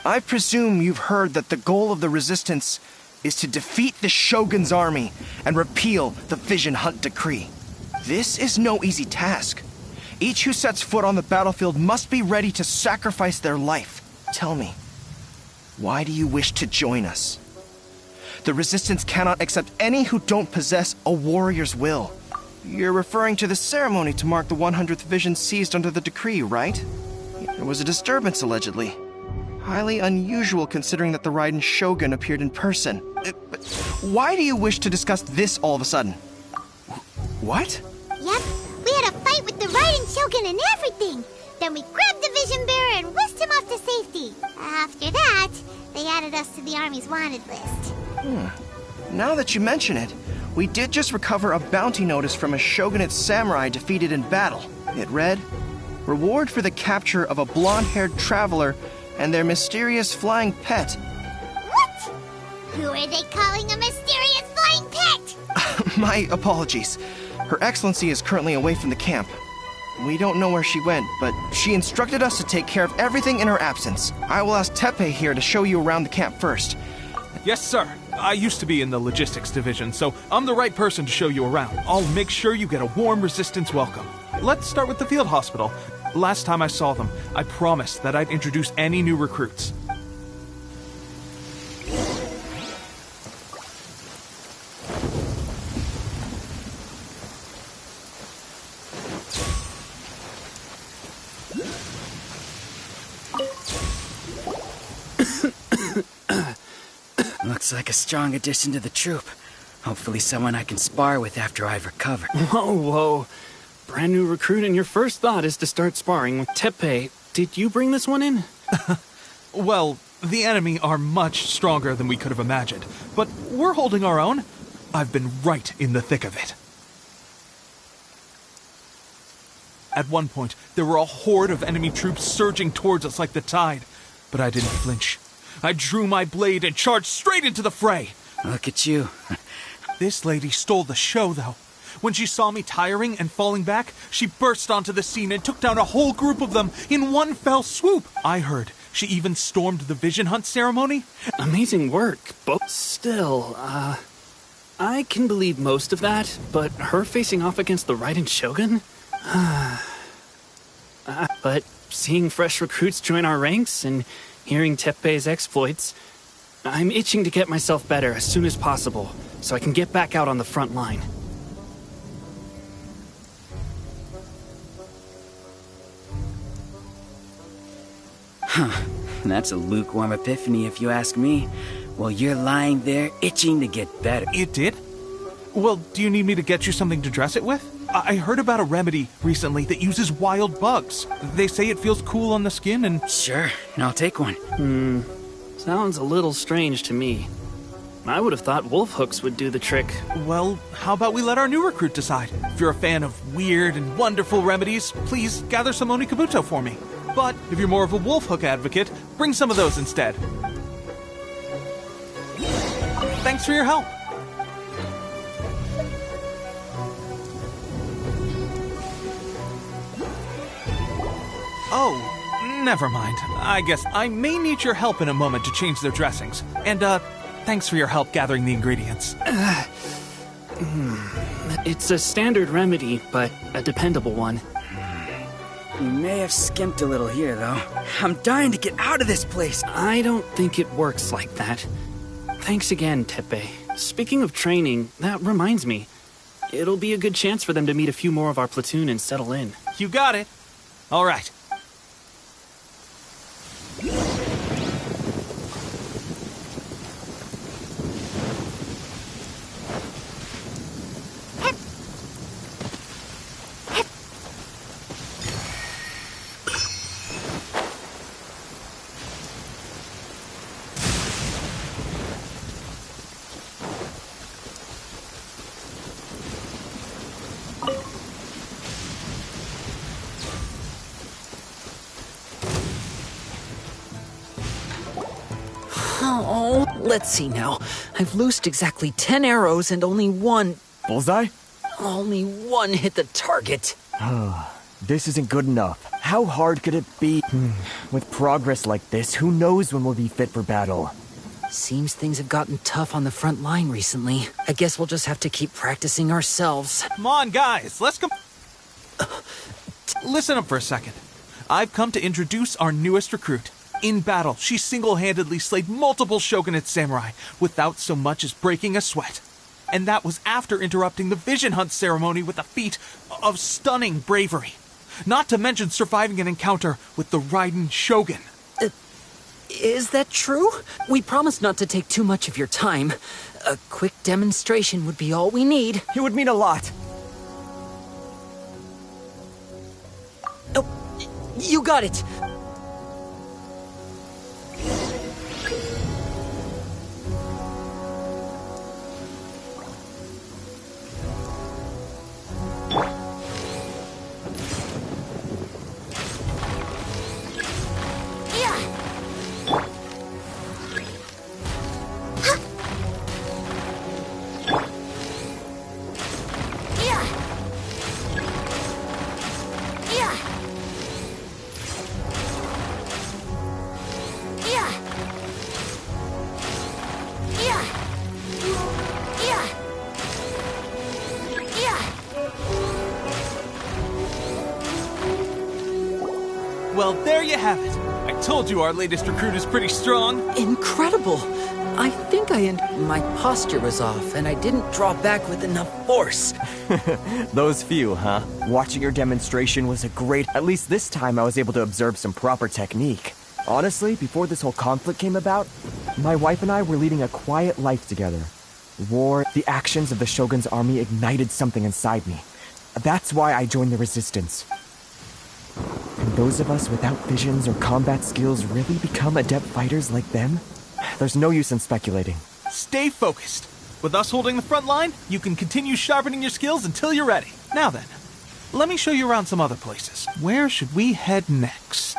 I presume you've heard that the goal of the Resistance is to defeat the Shogun's army and repeal the Vision Hunt Decree. This is no easy task. Each who sets foot on the battlefield must be ready to sacrifice their life. Tell me, why do you wish to join us? The Resistance cannot accept any who don't possess a warrior's will. You're referring to the ceremony to mark the 100th vision seized under the decree, right? There was a disturbance, allegedly. Highly unusual considering that the Raiden Shogun appeared in person. But why do you wish to discuss this all of a sudden? What? Yep, we had a fight with the Raiden Shogun and everything. Then we grabbed the Vision Bearer and whisked him off to safety. After that, they added us to the Army's wanted list. Now that you mention it, we did just recover a bounty notice from a Shogunate samurai defeated in battle. It read, "Reward for the capture of a blonde-haired traveler and their mysterious flying pet." What? Who are they calling a mysterious flying pet? My apologies. Her Excellency is currently away from the camp. We don't know where she went, but she instructed us to take care of everything in her absence. I will ask Teppei here to show you around the camp first. Yes, sir. I used to be in the logistics division, so I'm the right person to show you around. I'll make sure you get a warm Resistance welcome. Let's start with the field hospital. Last time I saw them, I promised that I'd introduce any new recruits. Looks like a strong addition to the troop. Hopefully someone I can spar with after I've recovered. Whoa. Brand new recruit and your first thought is to start sparring with Teppei. Did you bring this one in? Well, The enemy are much stronger than we could have imagined, but we're holding our own. I've been right in the thick of it. At one point, there were a horde of enemy troops surging towards us like the tide, but I didn't flinch. I drew my blade and charged straight into the fray. Look at you. This lady stole the show, though. When she saw me tiring and falling back, she burst onto the scene and took down a whole group of them in one fell swoop. I heard she even stormed the vision hunt ceremony. Amazing work, but still, I can believe most of that, but her facing off against the Raiden Shogun? But seeing fresh recruits join our ranks and hearing Teppei's exploits, I'm itching to get myself better as soon as possible, so I can get back out on the front line. Huh. That's a lukewarm epiphany if you ask me. Well, you're lying there itching to get better. It did? Well, do you need me to get you something to dress it with? I heard about a remedy recently that uses wild bugs. They say it feels cool on the skin and... Sure, I'll take one. Sounds a little strange to me. I would have thought wolf hooks would do the trick. Well, how about we let our new recruit decide? If you're a fan of weird and wonderful remedies, please gather some Onikabuto for me. But if you're more of a wolf hook advocate, bring some of those instead. Thanks for your help. Oh, never mind. I guess I may need your help in a moment to change their dressings. And, thanks for your help gathering the ingredients. It's a standard remedy, but a dependable one. You may have skimped a little here, though. I'm dying to get out of this place. I don't think it works like that. Thanks again, Teppei. Speaking of training, that reminds me. It'll be a good chance for them to meet a few more of our platoon and settle in. You got it. All right. Oh, let's see now. I've loosed exactly 10 arrows and only one... Bullseye? Only one hit the target. This isn't good enough. How hard could it be? With progress like this, who knows when we'll be fit for battle? Seems things have gotten tough on the front line recently. I guess we'll just have to keep practicing ourselves. Come on, guys, let's go. Listen up for a second. I've come to introduce our newest recruit. In battle, she single-handedly slayed multiple shogunate samurai without so much as breaking a sweat. And that was after interrupting the vision hunt ceremony with a feat of stunning bravery. Not to mention surviving an encounter with the Raiden Shogun. Is that true? We promised not to take too much of your time. A quick demonstration would be all we need. It would mean a lot. Oh, you got it. Well, there you have it. I told you our latest recruit is pretty strong. Incredible. I think my posture was off, and I didn't draw back with enough force. Those few, huh? Watching your demonstration was a great... At least this time I was able to observe some proper technique. Honestly, before this whole conflict came about, my wife and I were leading a quiet life together. War, the actions of the Shogun's army ignited something inside me. That's why I joined the resistance. Can those of us without visions or combat skills really become adept fighters like them? There's no use in speculating. Stay focused. With us holding the front line, you can continue sharpening your skills until you're ready. Now then, let me show you around some other places. Where should we head next?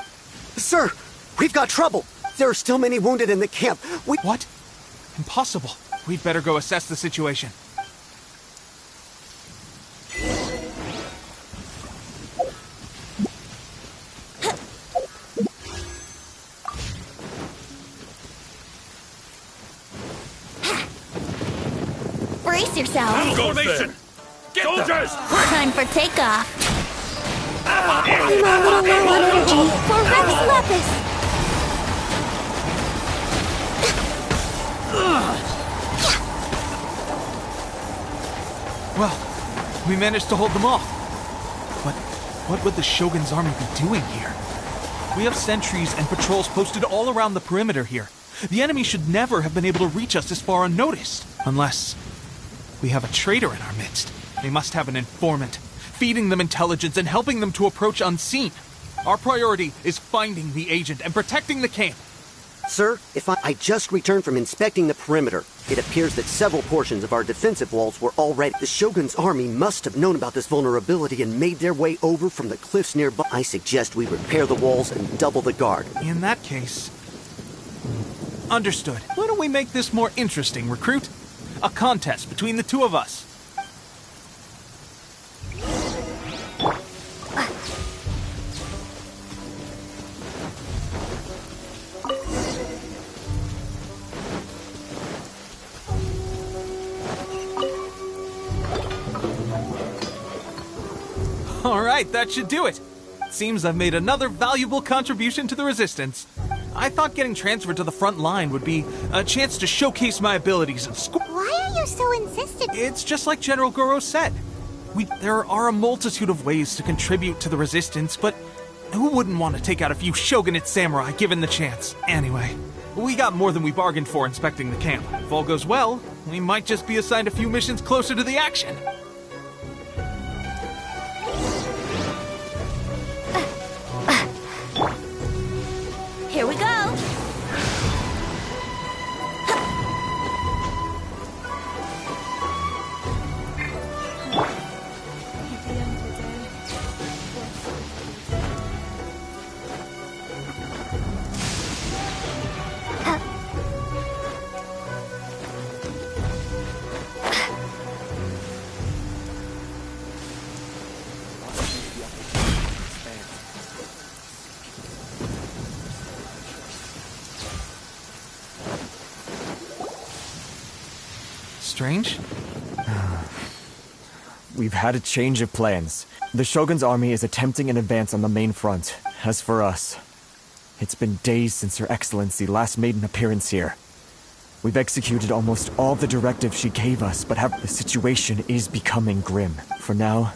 Sir, we've got trouble. There are still many wounded in the camp. What? Impossible. We'd better go assess the situation. Brace yourself. Formation! Soldiers! Time for takeoff. I'm a little low on energy for Rex Lepus. Well, we managed to hold them off. But what would the Shogun's army be doing here? We have sentries and patrols posted all around the perimeter here. The enemy should never have been able to reach us this far unnoticed. Unless we have a traitor in our midst. They must have an informant, feeding them intelligence and helping them to approach unseen. Our priority is finding the agent and protecting the camp. Sir, if I just returned from inspecting the perimeter. It appears that several portions of our defensive walls were already... The Shogun's army must have known about this vulnerability and made their way over from the cliffs nearby. I suggest we repair the walls and double the guard. In that case... Understood. Why don't we make this more interesting, recruit? A contest between the two of us. Alright, that should do it. Seems I've made another valuable contribution to the Resistance. I thought getting transferred to the front line would be a chance to showcase my abilities in school. Why are you so insistent? It's just like General Goro said. There are a multitude of ways to contribute to the Resistance, but who wouldn't want to take out a few shogunate samurai given the chance? Anyway, we got more than we bargained for inspecting the camp. If all goes well, we might just be assigned a few missions closer to the action. Here we go. Strange? We've had a change of plans. The Shogun's army is attempting an advance on the main front. As for us, it's been days since Her Excellency last made an appearance here. We've executed almost all the directives she gave us, but the situation is becoming grim. For now,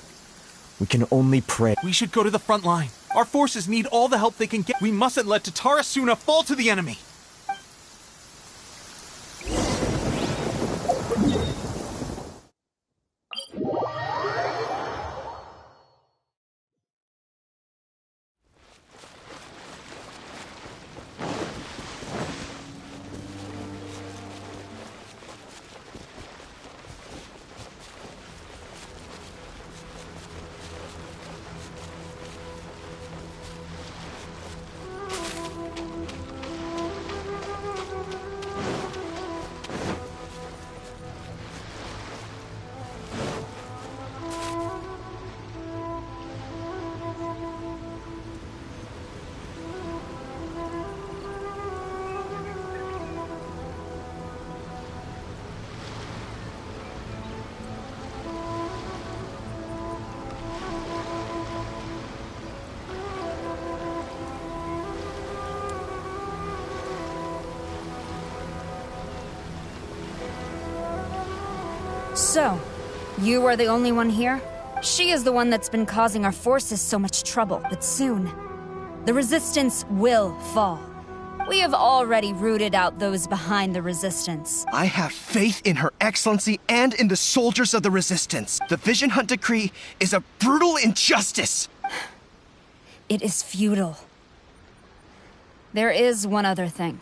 we can only pray. We should go to the front line. Our forces need all the help they can get. We mustn't let Tatarasuna fall to the enemy. So, you are the only one here? She is the one that's been causing our forces so much trouble, but soon, the Resistance will fall. We have already rooted out those behind the Resistance. I have faith in Her Excellency and in the soldiers of the Resistance. The Vision Hunt Decree is a brutal injustice. It is futile. There is one other thing.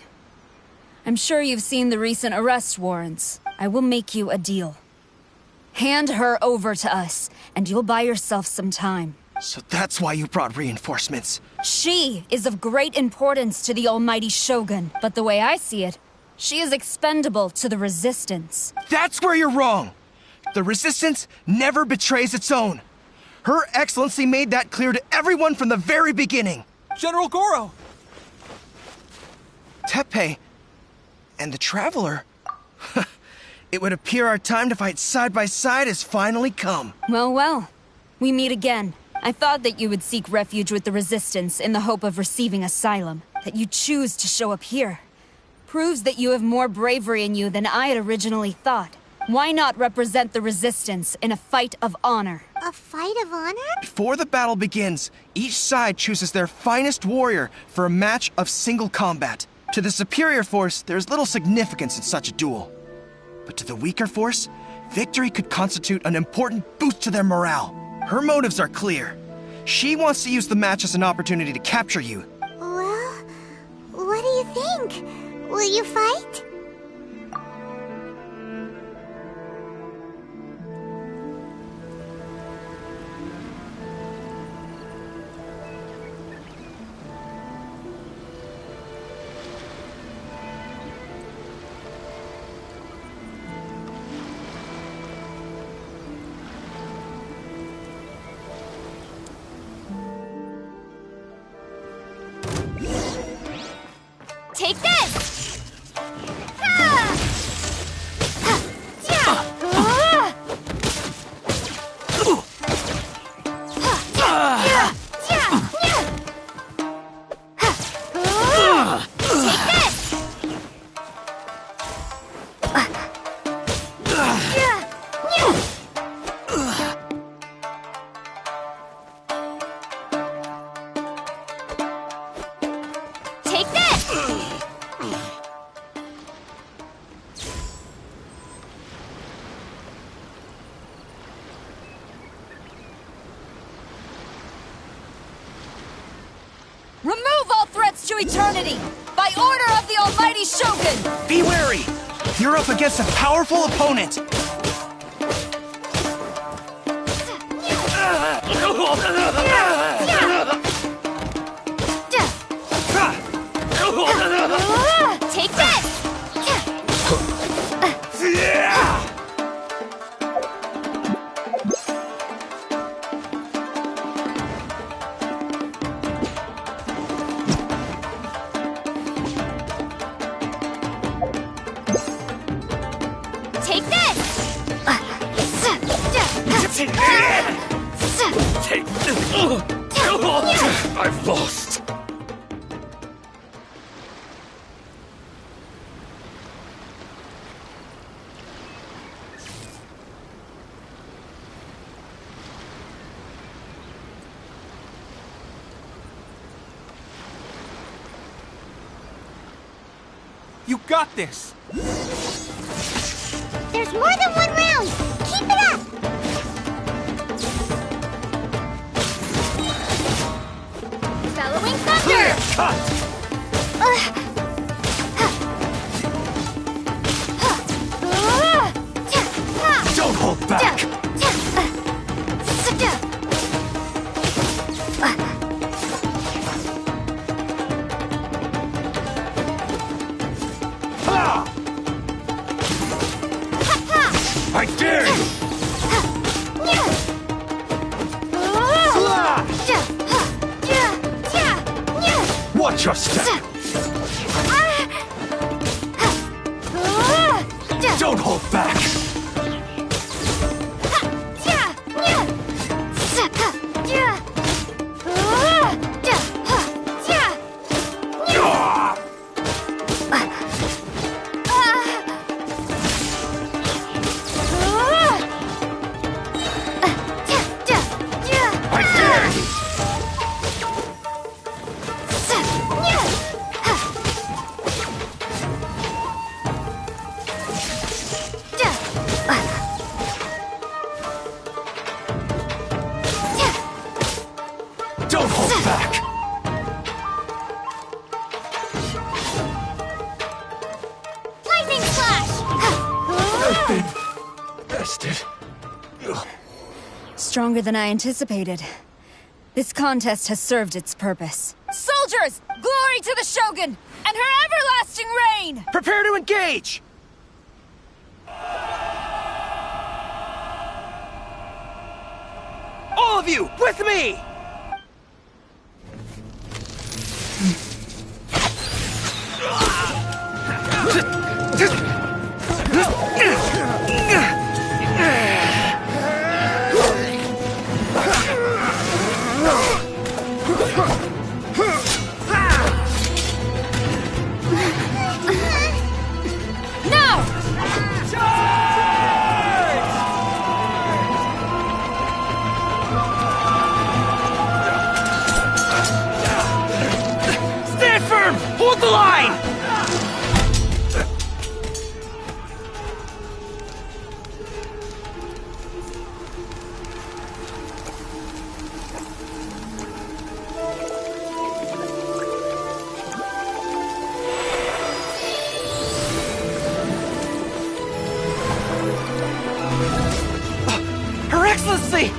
I'm sure you've seen the recent arrest warrants. I will make you a deal. Hand her over to us, and you'll buy yourself some time. So that's why you brought reinforcements. She is of great importance to the almighty Shogun, but the way I see it, she is expendable to the Resistance. That's where you're wrong! The Resistance never betrays its own. Her Excellency made that clear to everyone from the very beginning. General Goro! Teppei and the Traveler. It would appear our time to fight side by side has finally come. Well. We meet again. I thought that you would seek refuge with the Resistance in the hope of receiving asylum. That you choose to show up here proves that you have more bravery in you than I had originally thought. Why not represent the Resistance in a fight of honor? A fight of honor? Before the battle begins, each side chooses their finest warrior for a match of single combat. To the superior force, there's little significance in such a duel. But to the weaker force, victory could constitute an important boost to their morale. Her motives are clear. She wants to use the match as an opportunity to capture you. Well, what do you think? Will you fight? Take this! Take this! Remove all threats to eternity! By order of the almighty Shogun! Be wary! You're up against a powerful opponent! Take this! Take this! Take this! I've lost! You got this! There's more than one round! Keep it up! Bellowing thunder! Don't hold back! I dare you! Watch your step! Don't hold back! stronger than I anticipated. This contest has served its purpose. Soldiers, glory to the Shogun and her everlasting reign! Prepare to engage! All of you, with me! Hold the line! Her Excellency!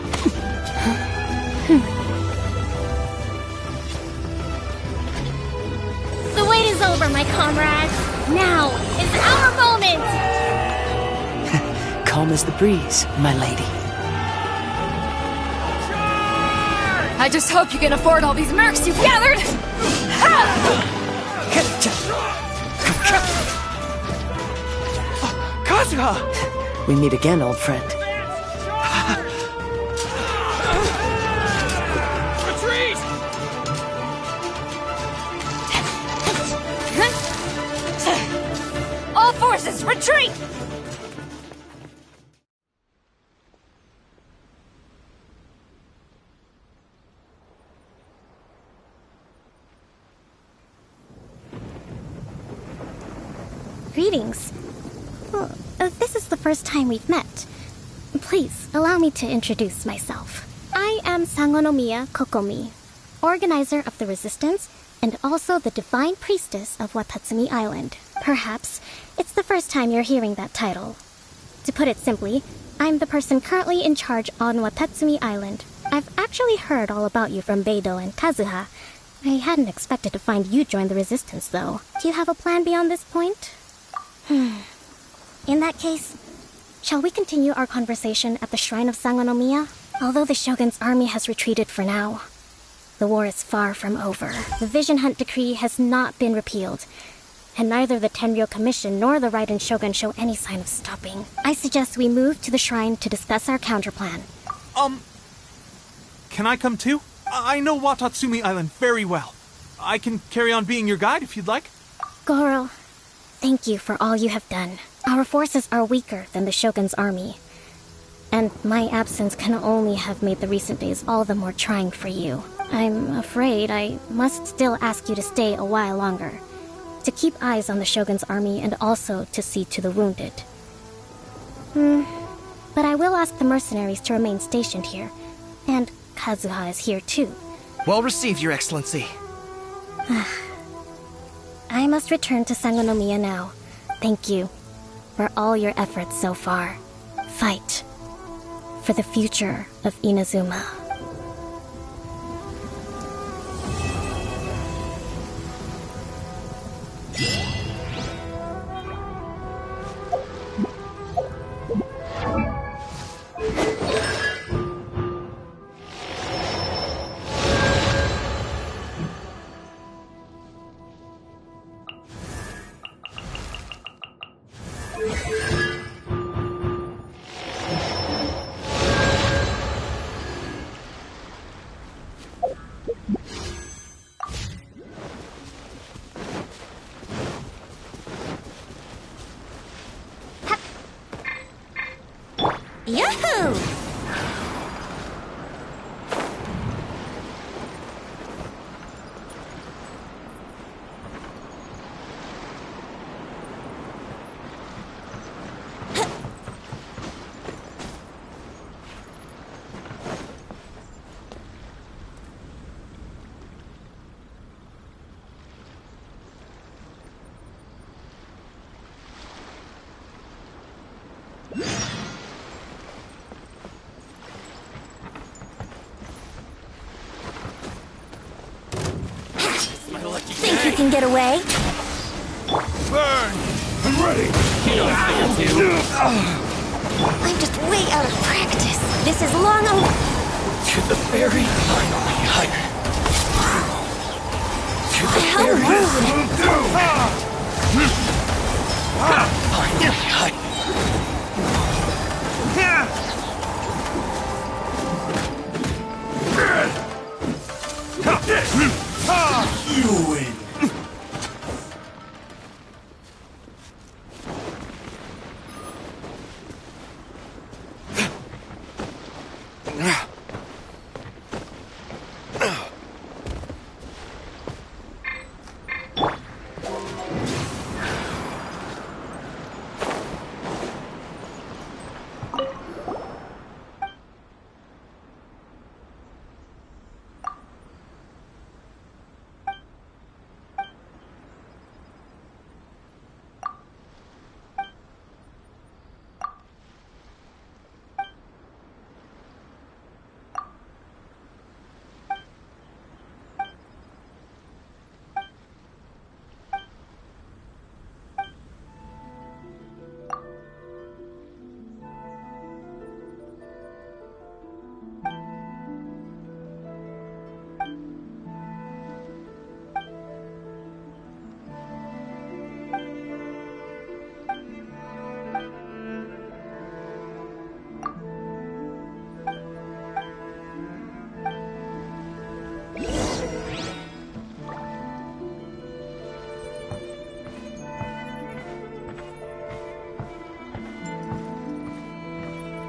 The wait is over, my comrades. Now is our moment! Calm as the breeze, my lady. I just hope you can afford all these mercs you've gathered! Kazuha! We meet again, old friend. Retreat! All forces, retreat! Greetings. Well, this is the first time we've met. Please, allow me to introduce myself. I am Sangonomiya Kokomi, organizer of the Resistance and also the Divine Priestess of Watatsumi Island. Perhaps it's the first time you're hearing that title. To put it simply, I'm the person currently in charge on Watatsumi Island. I've actually heard all about you from Beidou and Kazuha. I hadn't expected to find you join the Resistance, though. Do you have a plan beyond this point? In that case, shall we continue our conversation at the shrine of Sangonomiya? Although the Shogun's army has retreated for now, the war is far from over. The Vision Hunt Decree has not been repealed, and neither the Tenryou Commission nor the Raiden Shogun show any sign of stopping. I suggest we move to the shrine to discuss our counterplan. Can I come too? I know Watatsumi Island very well. I can carry on being your guide if you'd like. Goro, thank you for all you have done. Our forces are weaker than the Shogun's army, and my absence can only have made the recent days all the more trying for you. I'm afraid I must still ask you to stay a while longer, to keep eyes on the Shogun's army and also to see to the wounded. But I will ask the mercenaries to remain stationed here, and Kazuha is here too. Well received, Your Excellency. I must return to Sangonomiya now. Thank you for all your efforts so far. Fight for the future of Inazuma. Yahoo! can get away. Burn! I'm ready! I'm just way out of practice. This is long over. To the very finally height. To the How very rude. finally height. You win.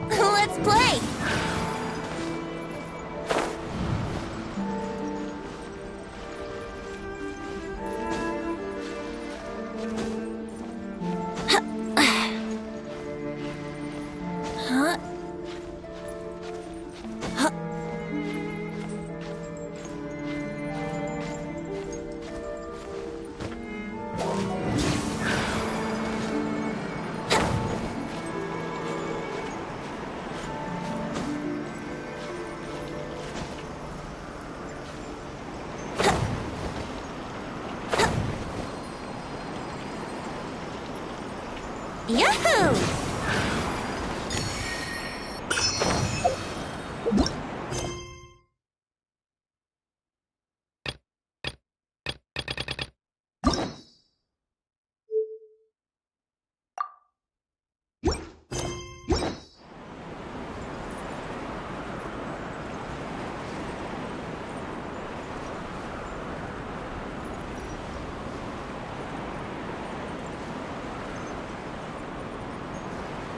Let's play! Huh? Huh? Yahoo!